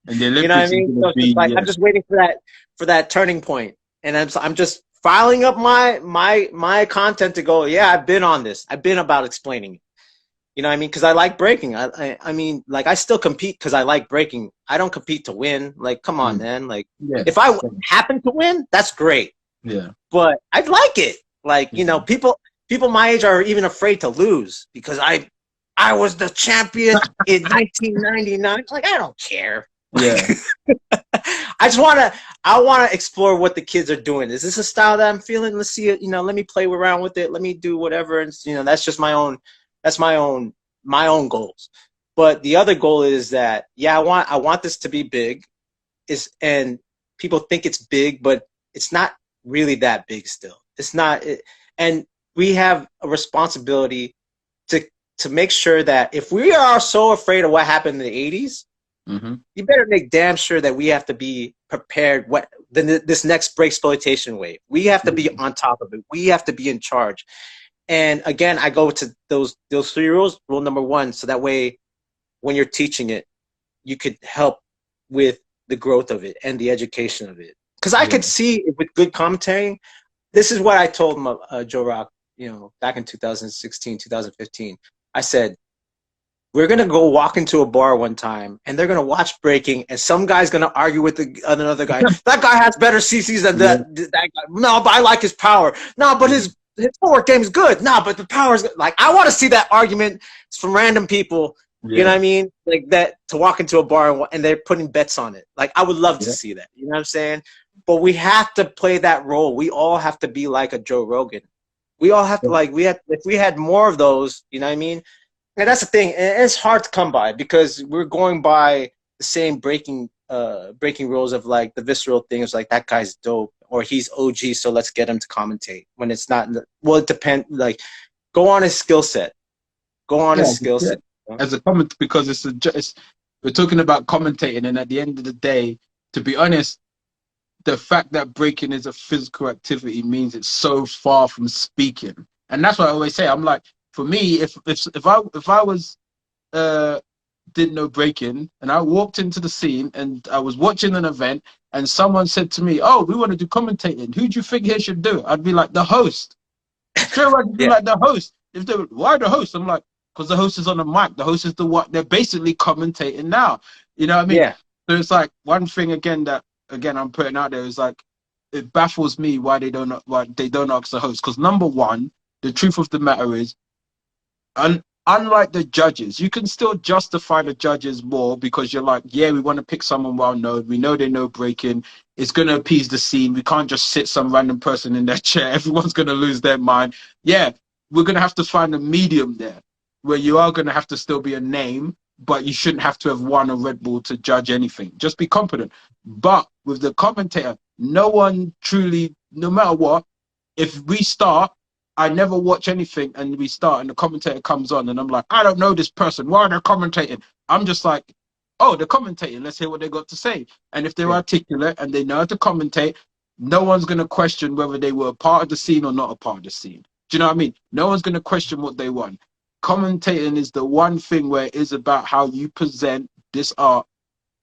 And the Olympics, you know what I mean? So it's like, I'm just waiting for that turning point, and I'm just filing up my content to go. Yeah, I've been on this. I've been about explaining it. You know what I mean? Because I like breaking. I mean, like, I still compete because I like breaking. I don't compete to win. Like, come on, man. Like, if I happen to win, that's great. Yeah. But I'd like it. Like, people my age are even afraid to lose because I was the champion in 1999. Like, I don't care. Yeah. I want to explore what the kids are doing. Is this a style that I'm feeling? Let's see it. Let me play around with it. Let me do whatever. And that's just my own. That's my own goals. But the other goal is that, I want this to be big. And people think it's big, but it's not really that big still. It's not. And we have a responsibility to make sure that if we are so afraid of what happened in the 80s, you better make damn sure that we have to be prepared this next breaksploitation wave. We have to be on top of it. We have to be in charge. And again, I go to those 3 rules. Rule number 1, so that way when you're teaching it, you could help with the growth of it and the education of it. Because I could see with good commentary, this is what I told Joe Rock, back in 2016, 2015. I said, we're going to go walk into a bar one time, and they're going to watch breaking, and some guy's going to argue with another guy. That guy has better CCs than that guy. No, but I like his power. No, but his footwork game is good. No, but the power is good. Like, I want to see that argument from random people, you know what I mean? Like that, to walk into a bar and they're putting bets on it. Like, I would love to see that. You know what I'm saying? But we have to play that role. We all have to be like a Joe Rogan. We all have to, if we had more of those, you know what I mean? And that's the thing. It's hard to come by because we're going by the same breaking breaking rules of like the visceral things, like that guy's dope or he's OG, so let's get him to commentate. When it's not, well, it depends. Like, go on his skill set. Go on his skill set. As a comment, because we're talking about commentating, and at the end of the day, to be honest, the fact that breaking is a physical activity means it's so far from speaking, and that's what I always say. I'm like, for me, if I was didn't know breaking and I walked into the scene and I was watching an event and someone said to me, "Oh, we want to do commentating. Who do you think here should do it?" I'd be like, the host. Straight away, I'd be like, the host. If they were, why the host? I'm like, because the host is on the mic. The host is the what they're basically commentating now. You know what I mean? Yeah. So it's like one thing again I'm putting out there is like, it baffles me why they don't ask the host. Because number one, the truth of the matter is, unlike the judges, you can still justify the judges more because you're like, yeah, we want to pick someone well known. We know they know breaking. It's going to appease the scene. We can't just sit some random person in their chair. Everyone's going to lose their mind. Yeah, we're going to have to find a medium there where you are going to have to still be a name, but you shouldn't have to have won a Red Bull to judge anything. Just be competent. But with the commentator, no one truly, no matter what, if we start, I never watch anything and we start and the commentator comes on and I'm like, I don't know this person. Why are they commentating? I'm just like, oh, they're commentating. Let's hear what they got to say. And if they're articulate and they know how to commentate, no one's going to question whether they were a part of the scene or not a part of the scene. Do you know what I mean? No one's going to question what they want. Commentating is the one thing where it is about how you present this art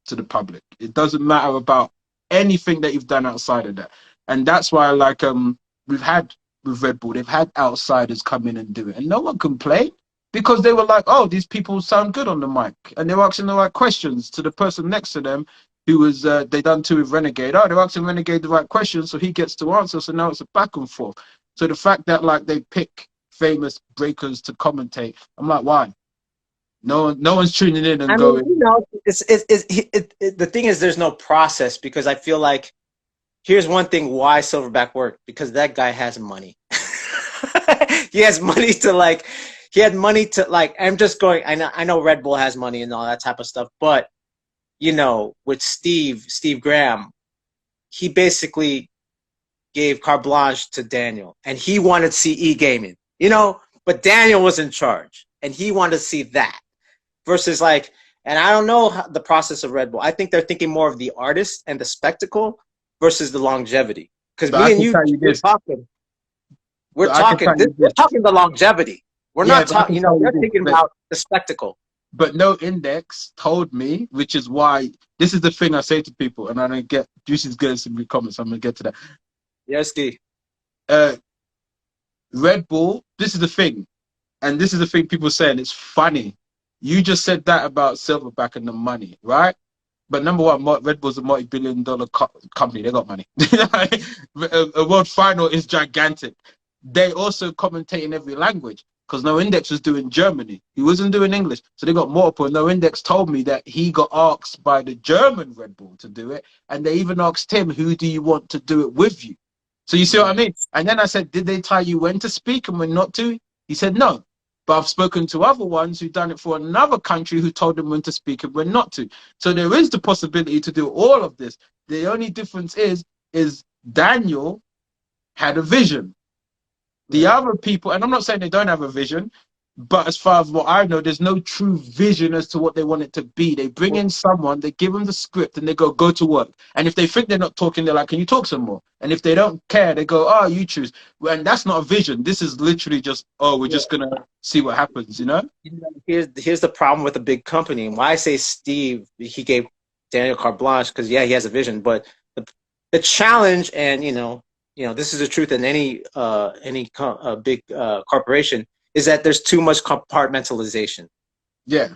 to the public. It doesn't matter about anything that you've done outside of that. And that's why, like, we've had with Red Bull, they've had outsiders come in and do it, and no one complained because they were like, "Oh, these people sound good on the mic," and they were asking the right questions to the person next to them, who was they done too with Renegade. Oh, they're asking Renegade the right questions, so he gets to answer. So now it's a back and forth. So the fact that like they pick famous breakers to commentate, I'm like, why? No one's tuning in and going. You know, the thing is, there's no process because I feel like. Here's one thing why Silverback worked, because that guy has money. He has money to like, he had money to like, I'm just going, I know Red Bull has money and all that type of stuff, but you know, with Steve Graham, he basically gave carte blanche to Daniel and he wanted CE gaming, you know, but Daniel was in charge and he wanted to see that versus like, and I don't know how, the process of Red Bull. I think they're thinking more of the artist and the spectacle versus the longevity, because me and you, we're talking the longevity. We're not talking, you know, we're thinking about the spectacle. But no index told me, which is why this is the thing I say to people, and I don't get Juicy's getting some comments. I'm gonna get to that. Yes, Ski. Red Bull. This is the thing, and this is the thing people saying. It's funny. You just said that about Silverback and the money, right? But number one, Red Bull's a multi-billion-dollar company. They got money. A world final is gigantic. They also commentate in every language because No Index was doing Germany. He wasn't doing English. So they got multiple. No Index told me that he got asked by the German Red Bull to do it. And they even asked him, who do you want to do it with you? So you see what I mean? And then I said, did they tell you when to speak and when not to? He said, no. But I've spoken to other ones who've done it for another country who told them when to speak and when not to. So there is the possibility to do all of this. The only difference is Daniel had a vision. The other people, and I'm not saying they don't have a vision, but as far as what I know, there's no true vision as to what they want it to be. They bring in someone, they give them the script, and they go to work. And if they think they're not talking, they're like, can you talk some more? And if they don't care, they go, oh, you choose. And that's not a vision. This is literally just, oh, we're just going to see what happens, you know? Here's the problem with a big company. And why I say Steve, he gave Daniel carte blanche, because, yeah, he has a vision. But the challenge, and, you know, this is the truth in any big corporation, is that there's too much compartmentalization. Yeah.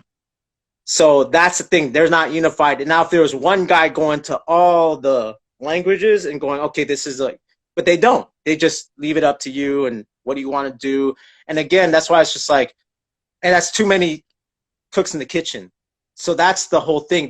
So that's the thing. They're not unified. And now if there was one guy going to all the languages and going, okay, this is like, but they don't. They just leave it up to you and what do you want to do? And again, that's why it's just like, and that's too many cooks in the kitchen. So that's the whole thing.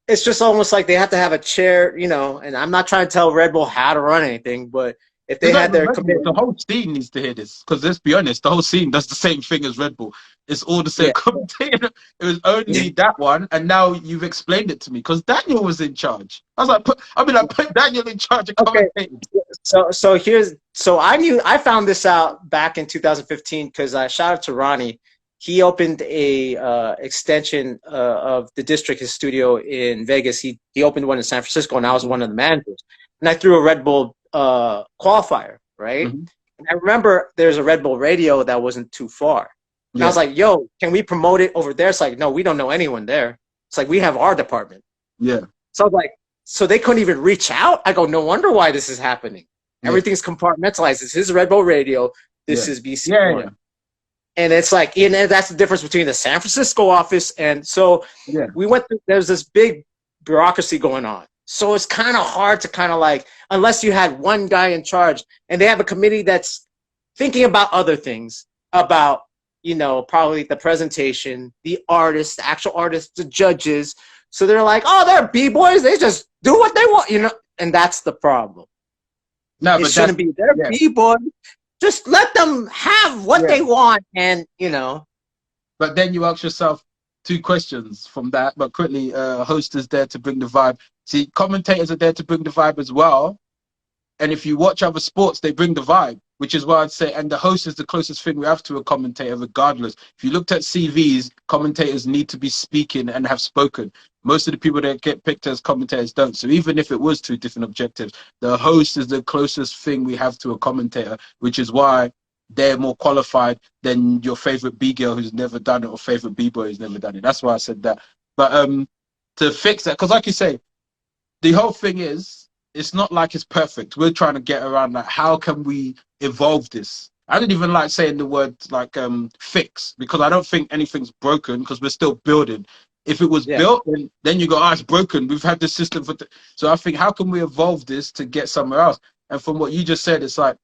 It's just almost like they have to have a chair, you know, and I'm not trying to tell Red Bull how to run anything, but if they It's like had with their Red Bull, the commitment. whole scene needs to hear this. Because let's be honest, the whole scene does the same thing as Red Bull. It's all the same Yeah. commentator. It was only that one, and now you've explained it to me. Because Daniel was in charge. I was like, put Daniel in charge of Okay. commentating. So I found this out back in 2015 because I shout out to Ronnie. He opened a extension of the district, his studio in Vegas. He opened one in San Francisco, and I was one of the managers. And I threw a Red Bull qualifier, right? Mm-hmm. And I remember there's a Red Bull radio that wasn't too far. And I was like, "Yo, can we promote it over there?" It's like, "No, we don't know anyone there." It's like, "We have our department." Yeah. So I was like, so they couldn't even reach out? I go, "No wonder why this is happening. Everything's compartmentalized. This is Red Bull Radio. This is BC One." And it's like, and that's the difference between the San Francisco office. And so we went through, there's this big bureaucracy going on. So it's kind of hard to kind of like, unless you had one guy in charge, and they have a committee that's thinking about other things, about, you know, probably the presentation, the artists, the actual artists, the judges. So they're like, oh, they're B-boys. They just do what they want, you know, and that's the problem. No, it but shouldn't be their B-boys. Just let them have what they want, and, you know. But then you ask yourself two questions from that. But quickly, host is there to bring the vibe. See, commentators are there to bring the vibe as well. And if you watch other sports, they bring the vibe, which is why I'd say, and the host is the closest thing we have to a commentator, regardless. If you looked at CVs, commentators need to be speaking and have spoken. Most of the people that get picked as commentators don't. So even if it was two different objectives, the host is the closest thing we have to a commentator, which is why they're more qualified than your favorite B-girl who's never done it or favorite B-boy who's never done it. That's why I said that. But to fix that, because like you say, the whole thing is, it's not like it's perfect. We're trying to get around that. How can we evolve this? I don't even like saying the word like fix, because I don't think anything's broken, because we're still building. If it was built, then you go, oh, it's broken. We've had this system for. So I think, how can we evolve this to get somewhere else? And from what you just said, it's like,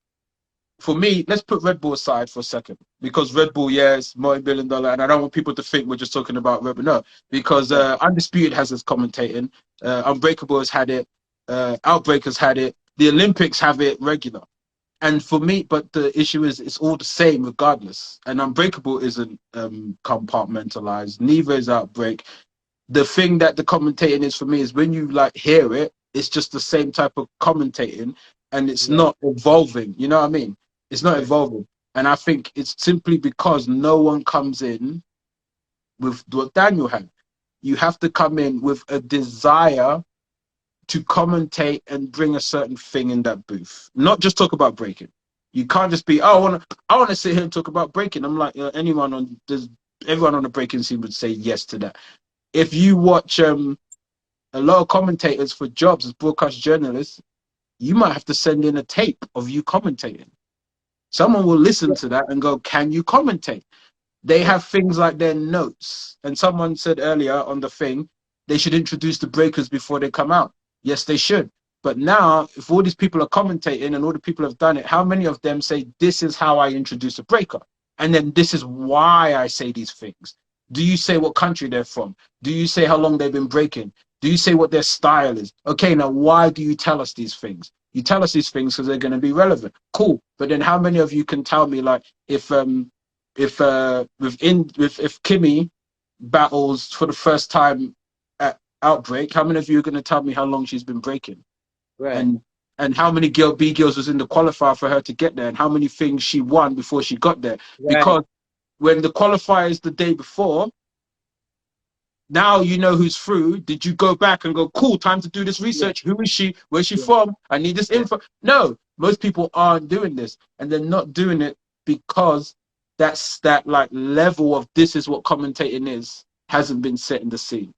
for me, let's put Red Bull aside for a second, because Red Bull, it's multi-billion-dollar, and I don't want people to think we're just talking about Red Bull. No, because Undisputed has us commentating, Unbreakable has had it, Outbreak has had it, the Olympics have it regular. And for me, but the issue is, it's all the same regardless. And Unbreakable isn't compartmentalized, neither is Outbreak. The thing that the commentating is for me is, when you like hear it, it's just the same type of commentating, and it's not evolving. You know what I mean? It's not evolving. And I think it's simply because no one comes in with what Daniel had. You have to come in with a desire to commentate and bring a certain thing in that booth, not just talk about breaking. You can't just be, oh, I want to sit here and talk about breaking. I'm like, everyone on the breaking scene would say yes to that. If you watch a lot of commentators for jobs as broadcast journalists, you might have to send in a tape of you commentating. Someone will listen to that and go, can you commentate? They have things like their notes. And someone said earlier on the thing, they should introduce the breakers before they come out. Yes, they should. But now, if all these people are commentating and all the people have done it, how many of them say, this is how I introduce a breaker? And then this is why I say these things. Do you say what country they're from? Do you say how long they've been breaking? Do you say what their style is? Okay, now why do you tell us these things? You tell us these things because they're going to be relevant. Cool. But then how many of you can tell me, like, if Kimmy battles for the first time at Outbreak, how many of you are going to tell me how long she's been breaking? Right. And how many B girls was in the qualifier for her to get there, and how many things she won before she got there? Right. Because when the qualifier is the day before, now you know who's through. Did you go back and go, cool, time to do this research? Who is she? Where's she from? I need this info. No, most people aren't doing this, and they're not doing it because that's that like level of, this is what commentating is, hasn't been set in the scene.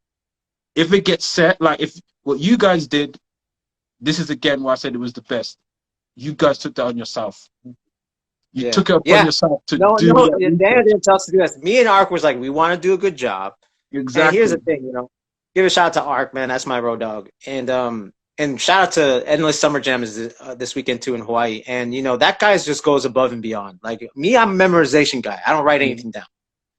If it gets set, like if what you guys did, this is again why I said it was the best. You guys took that on yourself. You took it upon yourself to do. No, Daniel didn't tell us to do this. Me and Ark was like, we want to do a good job. Exactly. And here's the thing, you know, give a shout out to Ark, man. That's my road dog. And shout out to Endless Summer Jam is this weekend too in Hawaii. And you know, that guy just goes above and beyond. Like me, I'm a memorization guy. I don't write anything down.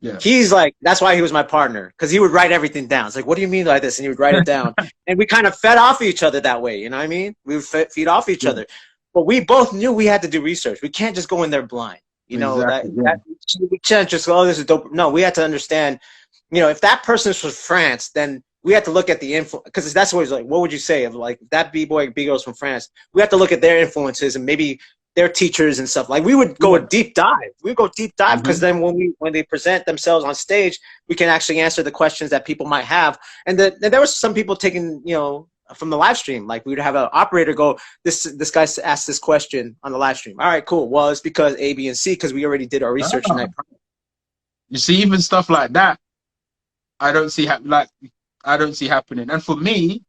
Yeah. He's like, that's why he was my partner, because he would write everything down. It's like, what do you mean by this? And he would write it down. And we kind of fed off each other that way. You know what I mean? We would feed off each other. but we both knew we had to do research. We can't just go in there blind. You know, Exactly. that we can't just go, oh, this is dope. No, we had to understand, you know, if that person is from France, then we had to look at the influence, because that's what he's like, what would you say of like that B-boy, B-girl's from France? We have to look at their influences and maybe their teachers and stuff. Like we would go a deep dive. We would go deep dive because then when they present themselves on stage, we can actually answer the questions that people might have. And there was some people taking, you know, from the live stream, like we would have an operator go, this guy asked this question on the live stream. All right, cool. Well, it's because A, B, and C, because we already did our research in that. You see, even stuff like that, I don't see happening. And for me,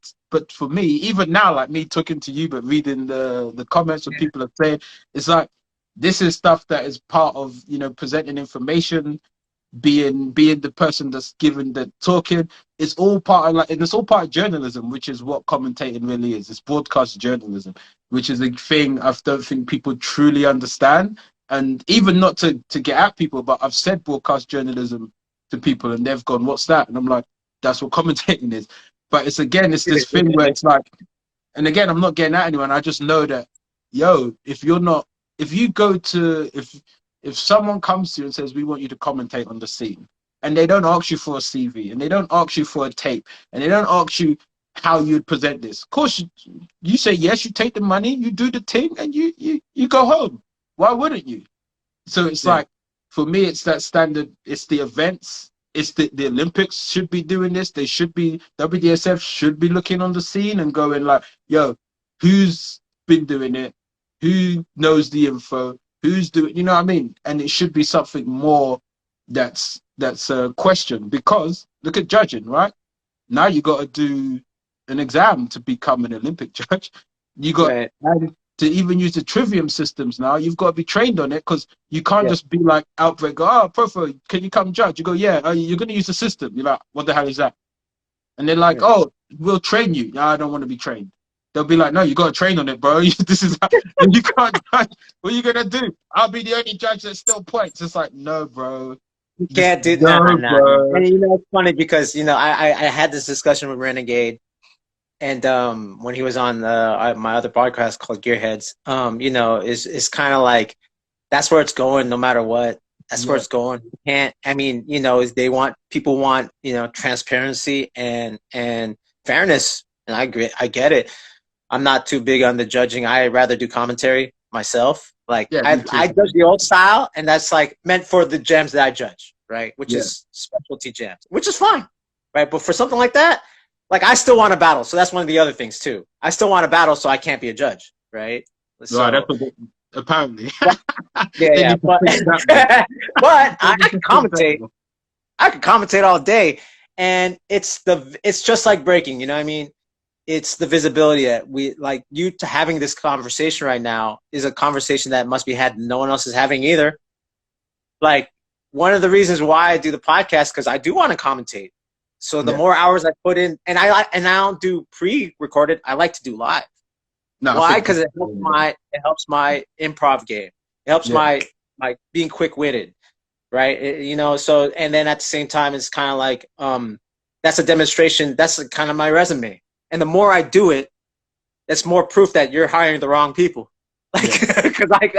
even now, like me talking to you, but reading the comments what people are saying, it's like this is stuff that is part of, you know, presenting information, being the person that's given the talking. It's all part of, like, and it's all part of journalism, which is what commentating really is. It's broadcast journalism, which is a thing I don't think people truly understand. And even not to get at people, but I've said broadcast journalism to people and they've gone, what's that? And I'm like, that's what commentating is. But it's this thing where it's like, and again, I'm not getting at anyone. I just know that, yo, if someone comes to you and says, we want you to commentate on the scene, and they don't ask you for a CV, and they don't ask you for a tape, and they don't ask you how you'd present this, of course, you say yes, you take the money, you do the thing, and you go home. Why wouldn't you? So it's like, for me, it's that standard, it's the events, it's the Olympics should be doing this. They should be, WDSF should be looking on the scene and going like, yo, who's been doing it? Who knows the info? Who's doing, you know what I mean? And it should be something more that's a question, because look at judging, right? Now you got to do an exam to become an Olympic judge. You got and to even use the trivium systems now, you've got to be trained on it, because you can't just be like outbreak, go, oh, Profo, can you come judge? You go, yeah, you're going to use the system. You're like, what the hell is that? And they're like, oh, we'll train you. No, I don't want to be trained. They'll be like, no, you got to train on it, bro. This is how, you can't judge. What are you going to do? I'll be the only judge that still points. It's like, no, bro. You can't do that. No. And you know, it's funny because, you know, I had this discussion with Renegade, and when he was on my other podcast called Gearheads, you know, it's kind of like, that's where it's going no matter what. That's where it's going. You can't, I mean, you know, people want, you know, transparency and fairness. And I get it. I'm not too big on the judging. I rather do commentary myself. Like I judge the old style, and that's like meant for the jams that I judge, right? Which is specialty jams, which is fine, right? But for something like that, like I still want to battle. So that's one of the other things too. I still want to battle, so I can't be a judge, right? So, right, that's apparently. But I can commentate. I can commentate all day, and it's just like breaking. You know what I mean? It's the visibility that we like. You to having this conversation right now is a conversation that must be had. No one else is having either. Like one of the reasons why I do the podcast, because I do want to commentate. So the more hours I put in, and I don't do pre-recorded. I like to do live. No, why? Because it helps my improv game. It helps my being quick-witted, right? You know. So and then at the same time, it's kind of like that's a demonstration. That's kind of my resume. And the more I do it, that's more proof that you're hiring the wrong people. Like,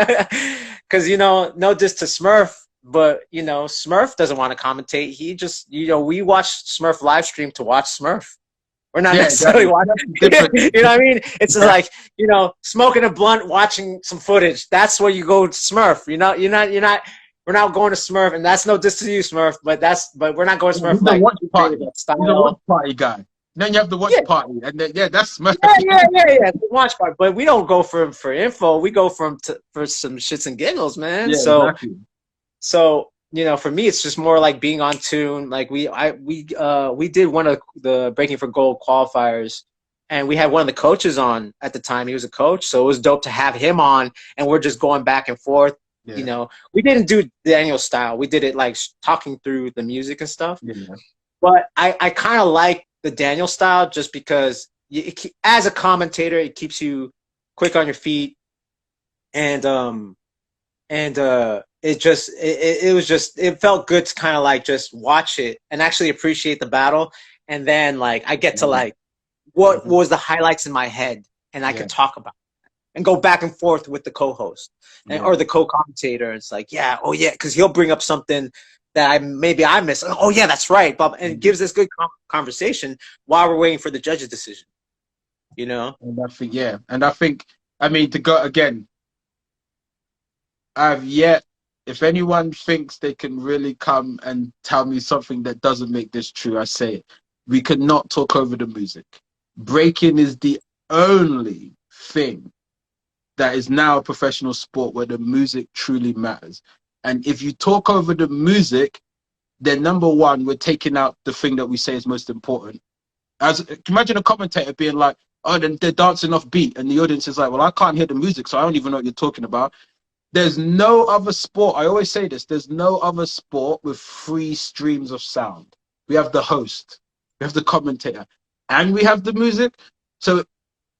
because you know, no diss to Smurf, but you know, Smurf doesn't want to commentate. He just, you know, we watch Smurf live stream to watch Smurf. We're not necessarily watching. You know what I mean? It's just like, you know, smoking a blunt, watching some footage. That's where you go to Smurf. We're not going to Smurf, and that's no diss to you, Smurf. But we're not going to Smurf like watch party. He's a watch party guy. Then you have the watch party, and then, that's Smurf. The watch party. But we don't go for info. We go for some shits and giggles, man. Yeah, so you know, for me, it's just more like being on tune. Like we did one of the Breaking for Gold qualifiers, and we had one of the coaches on at the time. He was a coach, so it was dope to have him on, and we're just going back and forth. Yeah. You know, we didn't do Daniel style. We did it like talking through the music and stuff. Yeah. But I kind of like the Daniel style just because as a commentator, it keeps you quick on your feet, and it felt good to kind of like just watch it and actually appreciate the battle, and then like I get to like what was the highlights in my head, and I can talk about it. and go back and forth with the co-host or the co-commentator. It's like, yeah, oh yeah, because he'll bring up something that maybe I missed. Oh yeah, that's right, Bob, and it gives this good conversation while we're waiting for the judge's decision. You know, and I think, I mean, to go again, if anyone thinks they can really come and tell me something that doesn't make this true, I say it. We cannot talk over the music. Breaking is the only thing that is now a professional sport where the music truly matters. And if you talk over the music, then number one, we're taking out the thing that we say is most important. Imagine a commentator being like, oh, then they're dancing off beat, and the audience is like, well, I can't hear the music, so I don't even know what you're talking about. There's no other sport, I always say this, there's no other sport with 3 streams of sound. We have the host, we have the commentator, and we have the music. So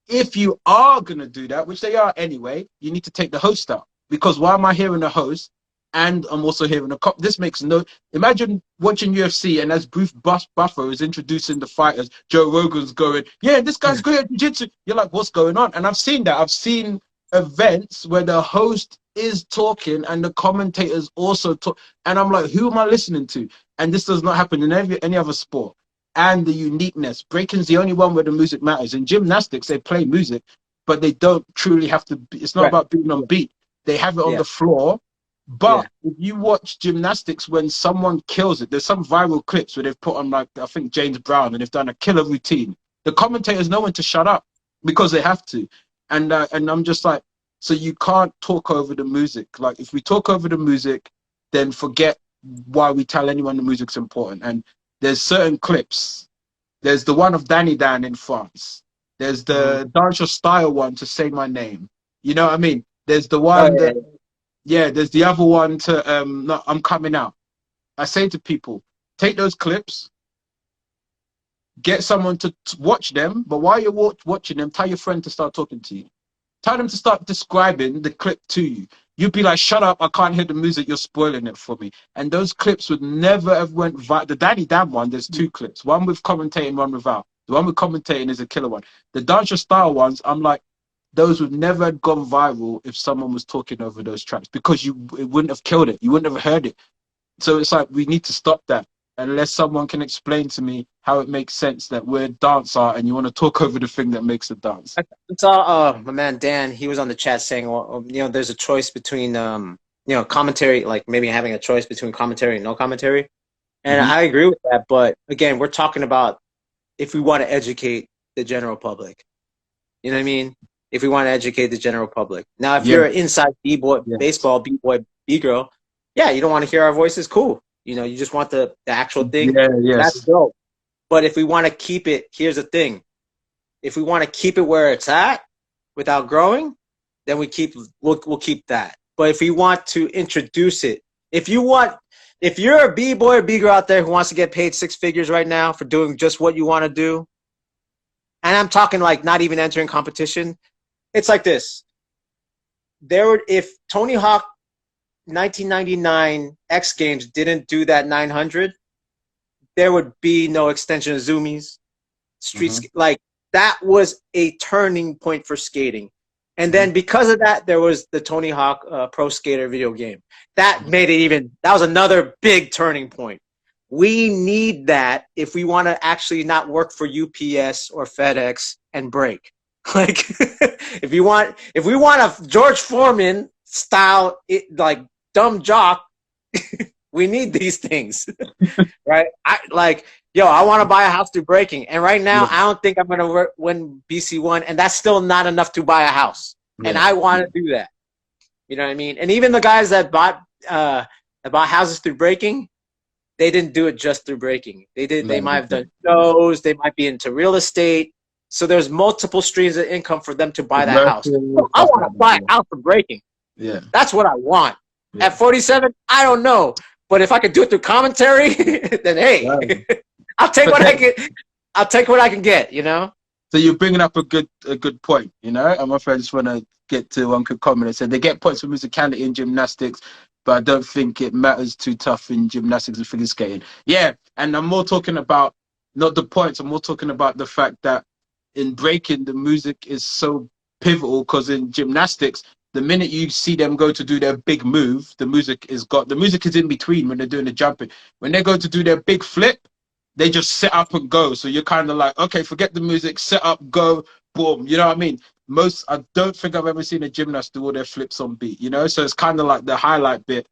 if you are going to do that, which they are anyway, you need to take the host out. Because why am I hearing the host and I'm also hearing a cop? This makes no... Imagine watching UFC and as Bruce Buffer is introducing the fighters, Joe Rogan's going, yeah, this guy's great at jiu-jitsu. You're like, what's going on? And I've seen that. I've seen events where the host is talking and the commentators also talk. And I'm like, who am I listening to? And this does not happen in any other sport. And the uniqueness. Breaking's the only one where the music matters. In gymnastics, they play music, but they don't truly have to be, it's not about being on beat. They have it on the floor. But if you watch gymnastics, when someone kills it, there's some viral clips where they've put on, like, I think James Brown, and they've done a killer routine. The commentators know when to shut up because they have to. And I'm just like, so you can't talk over the music. Like, if we talk over the music, then forget why we tell anyone the music's important. And there's certain clips. There's the one of Danny Dan in France. There's the Dance Your Style one to Say My Name. You know what I mean? There's the one there's the other one to no, I'm Coming Out. I say to people, take those clips, get someone to watch them, but while you're watching them, tell your friend to start talking to you. Tell them to start describing the clip to you. You'd be like, shut up, I can't hear the music, you're spoiling it for me. And those clips would never have went viral. The Danny Dan one, there's 2 clips. One with commentating, one without. The one with commentating is a killer one. The Dance Your Style ones, I'm like, those would never have gone viral if someone was talking over those tracks, because it wouldn't have killed it. You wouldn't have heard it. So it's like, we need to stop that. Unless someone can explain to me how it makes sense that we're a dancer and you want to talk over the thing that makes a dance. I saw my man Dan, he was on the chat saying, well, you know, there's a choice between, you know, commentary, like maybe having a choice between commentary and no commentary. And I agree with that. But again, we're talking about if we want to educate the general public. You know what I mean? If we want to educate the general public. Now, if you're an inside B-boy, baseball, B-boy, B-girl, you don't want to hear our voices, cool. You know, you just want the actual thing. That's dope. But if we want to keep it, here's the thing. If we want to keep it where it's at without growing, then we'll keep that. But if we want to introduce it, if you're a B-boy or B-girl out there who wants to get paid 6 figures right now for doing just what you want to do, and I'm talking like not even entering competition, it's like this. If Tony Hawk 1999 X Games didn't do that 900, there would be no extension of Zoomies, like that was a turning point for skating. And then because of that, there was the Tony Hawk Pro Skater video game. That made it that was another big turning point. We need that if we want to actually not work for UPS or FedEx and break. Like, if we want a George Foreman style, like dumb jock, we need these things, right? I want to buy a house through breaking, and right now I don't think I'm gonna win BC1, and that's still not enough to buy a house. And I want to do that. You know what I mean? And even the guys that bought houses through breaking, they didn't do it just through breaking. They might have done shows. They might be into real estate. So there's multiple streams of income for them to buy that house. I want to buy a house for breaking. Yeah, that's what I want. Yeah. At 47, I don't know, but if I could do it through commentary, then hey, I'll take what I get. I'll take what I can get. You know. So you're bringing up a good point. You know, and my friends just want to get to one quick comment and say they get points for musicality in gymnastics, but I don't think it matters too tough in gymnastics and figure skating. Yeah, and I'm more talking about not the points. I'm more talking about the fact that in breaking, the music is so pivotal because in gymnastics, the minute you see them go to do their big move, the music is in between when they're doing the jumping. When they go to do their big flip, they just set up and go. So you're kind of like, okay, forget the music, set up, go, boom. You know what I mean? I don't think I've ever seen a gymnast do all their flips on beat, you know? So it's kind of like the highlight bit,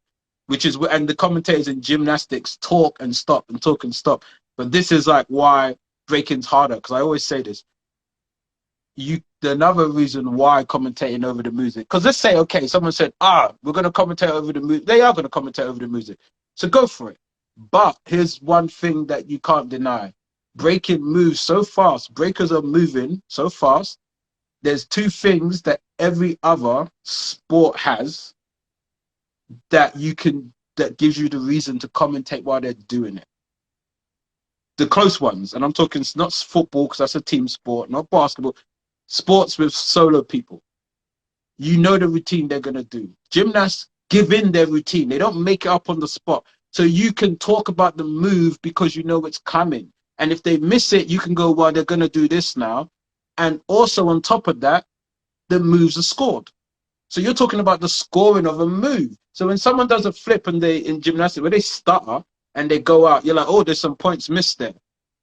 and the commentators in gymnastics talk and stop and talk and stop. But this is like why breaking's harder, because I always say this. Another reason why commentating over the music, because let's say, okay, someone said, we're going to commentate over the music. They are going to commentate over the music. So go for it. But here's one thing that you can't deny. Breaking moves so fast. Breakers are moving so fast. There's two things that every other sport has that gives you the reason to commentate while they're doing it. The close ones, and I'm talking not football because that's a team sport, not basketball. Sports with solo people. You know the routine they're going to do. Gymnasts give in their routine. They don't make it up on the spot. So you can talk about the move because you know it's coming. And if they miss it, you can go, well, they're going to do this now. And also on top of that, the moves are scored. So you're talking about the scoring of a move. So when someone does a flip and in gymnastics, where they stutter and they go out, you're like, oh, there's some points missed there.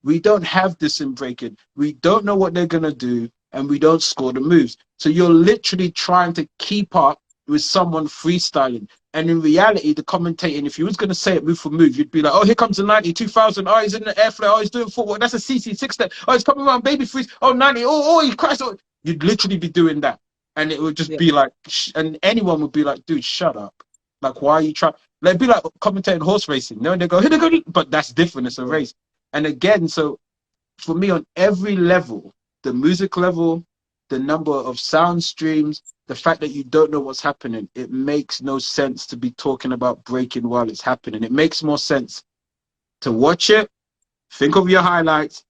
We don't have this in breaking. We don't know what they're going to do. And we don't score the moves. So you're literally trying to keep up with someone freestyling. And in reality, the commentating, if you was going to say it move for move, you'd be like, oh, here comes the 90, 2000. Oh, he's in the air flare. Oh, he's doing footwork. That's a CC6 step. Oh, he's coming around baby freeze. Oh, 90. Oh, he crashed. Oh. You'd literally be doing that. And it would just be like, and anyone would be like, dude, shut up. Like, why are you trying? Like, it'd be like commentating horse racing. No, and they go, here they go. But that's different. It's a race. And again, so for me, on every level, the music level, the number of sound streams, the fact that you don't know what's happening, it makes no sense to be talking about breaking while it's happening. It makes more sense to watch it, think of your highlights,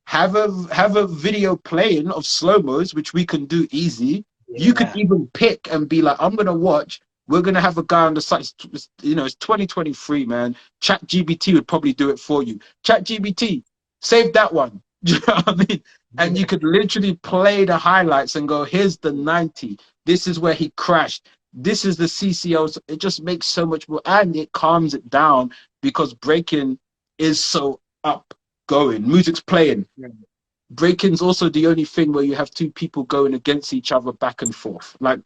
have a video playing of slow-mos, which we can do easy. Yeah. You could even pick and be like, I'm going to watch. We're going to have a guy on the site. You know, it's 2023, man. ChatGPT would probably do it for you. ChatGPT, save that one. Do you know what I mean? And you could literally play the highlights and go, here's the 90. This is where he crashed. This is the CCO. It just makes so much more, and it calms it down because breaking is so upgoing. Music's playing. Yeah. Breaking's also the only thing where you have two people going against each other back and forth. Like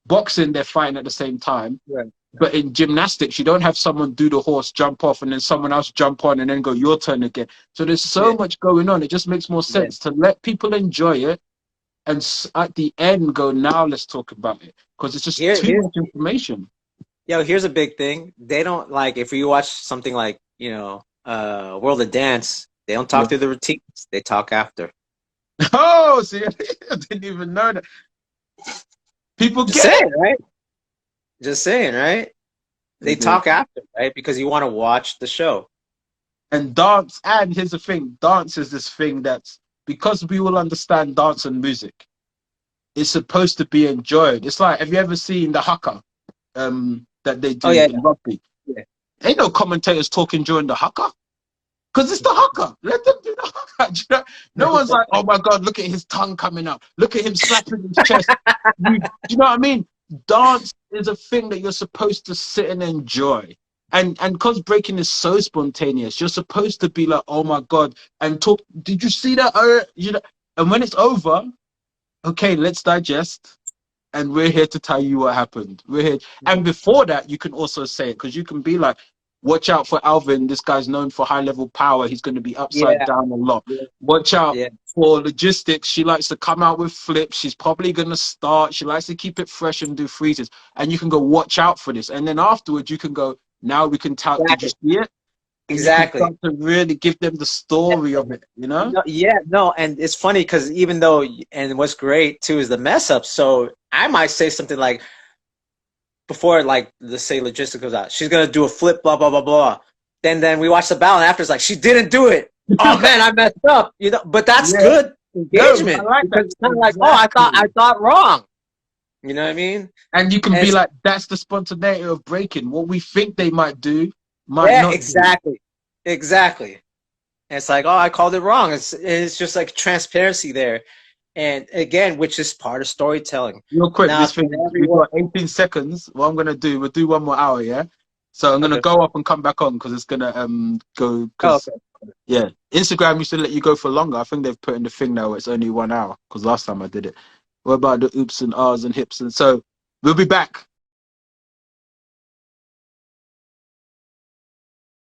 boxing, they're fighting at the same time. Yeah. But in gymnastics, you don't have someone do the horse, jump off, and then someone else jump on and then go, your turn again. So there's so much going on. It just makes more sense to let people enjoy it. And at the end, go, now let's talk about it. Because it's just too much information. Here's a big thing. They don't, like, if you watch something like, you know, World of Dance, they don't talk through the routines. They talk after. Oh, see, I didn't even know that. People get it, right? Just saying, right? They talk after, right? Because you want to watch the show. And dance, and here's the thing, dance is this thing that's, because we will understand dance and music, it's supposed to be enjoyed. It's like, have you ever seen the haka that they do in rugby? Yeah. Ain't no commentators talking during the haka. Because it's the haka. Let them do the haka. You know? No one's like, oh my God, look at his tongue coming up. Look at him slapping his chest. Do you know what I mean? Dance is a thing that you're supposed to sit and enjoy. And because breaking is so spontaneous, you're supposed to be like, oh my God, and talk, did you see that? You know, and when it's over, okay, let's digest. And we're here to tell you what happened. We're here. And before that, you can also say it, because you can be like, watch out for Alvin. This guy's known for high level power. He's going to be upside down a lot. Yeah. Watch out for logistics. She likes to come out with flips. She's probably going to start. She likes to keep it fresh and do freezes. And you can go, watch out for this. And then afterwards, you can go, now we can tell. Did you see it? Exactly. You can start to really give them the story of it, you know? And it's funny because even though, and what's great too is the mess up. So I might say something like, before, like, let's say logistics goes out, she's gonna do a flip, blah blah blah blah. Then we watch the battle, and after it's like, she didn't do it. Oh man, I messed up. You know, but that's good engagement. No, like because it's kind of like, oh, I thought wrong. You know what I mean? And you can be like, that's the spontaneity of breaking. What we think they might do, might not. Exactly. And it's like, oh, I called it wrong. It's just like transparency there. And again, which is part of storytelling. Real quick, Now, this for thing, we've everyone, got 18 seconds. What I'm gonna do, we'll do one more hour, yeah? So I'm gonna okay. go up and come back on because it's gonna go Oh, because yeah, Instagram used to let you go for longer. I think they've put in the thing now where it's only 1 hour because last time I did it. What about the oops and ahs and hips? And so we'll be back.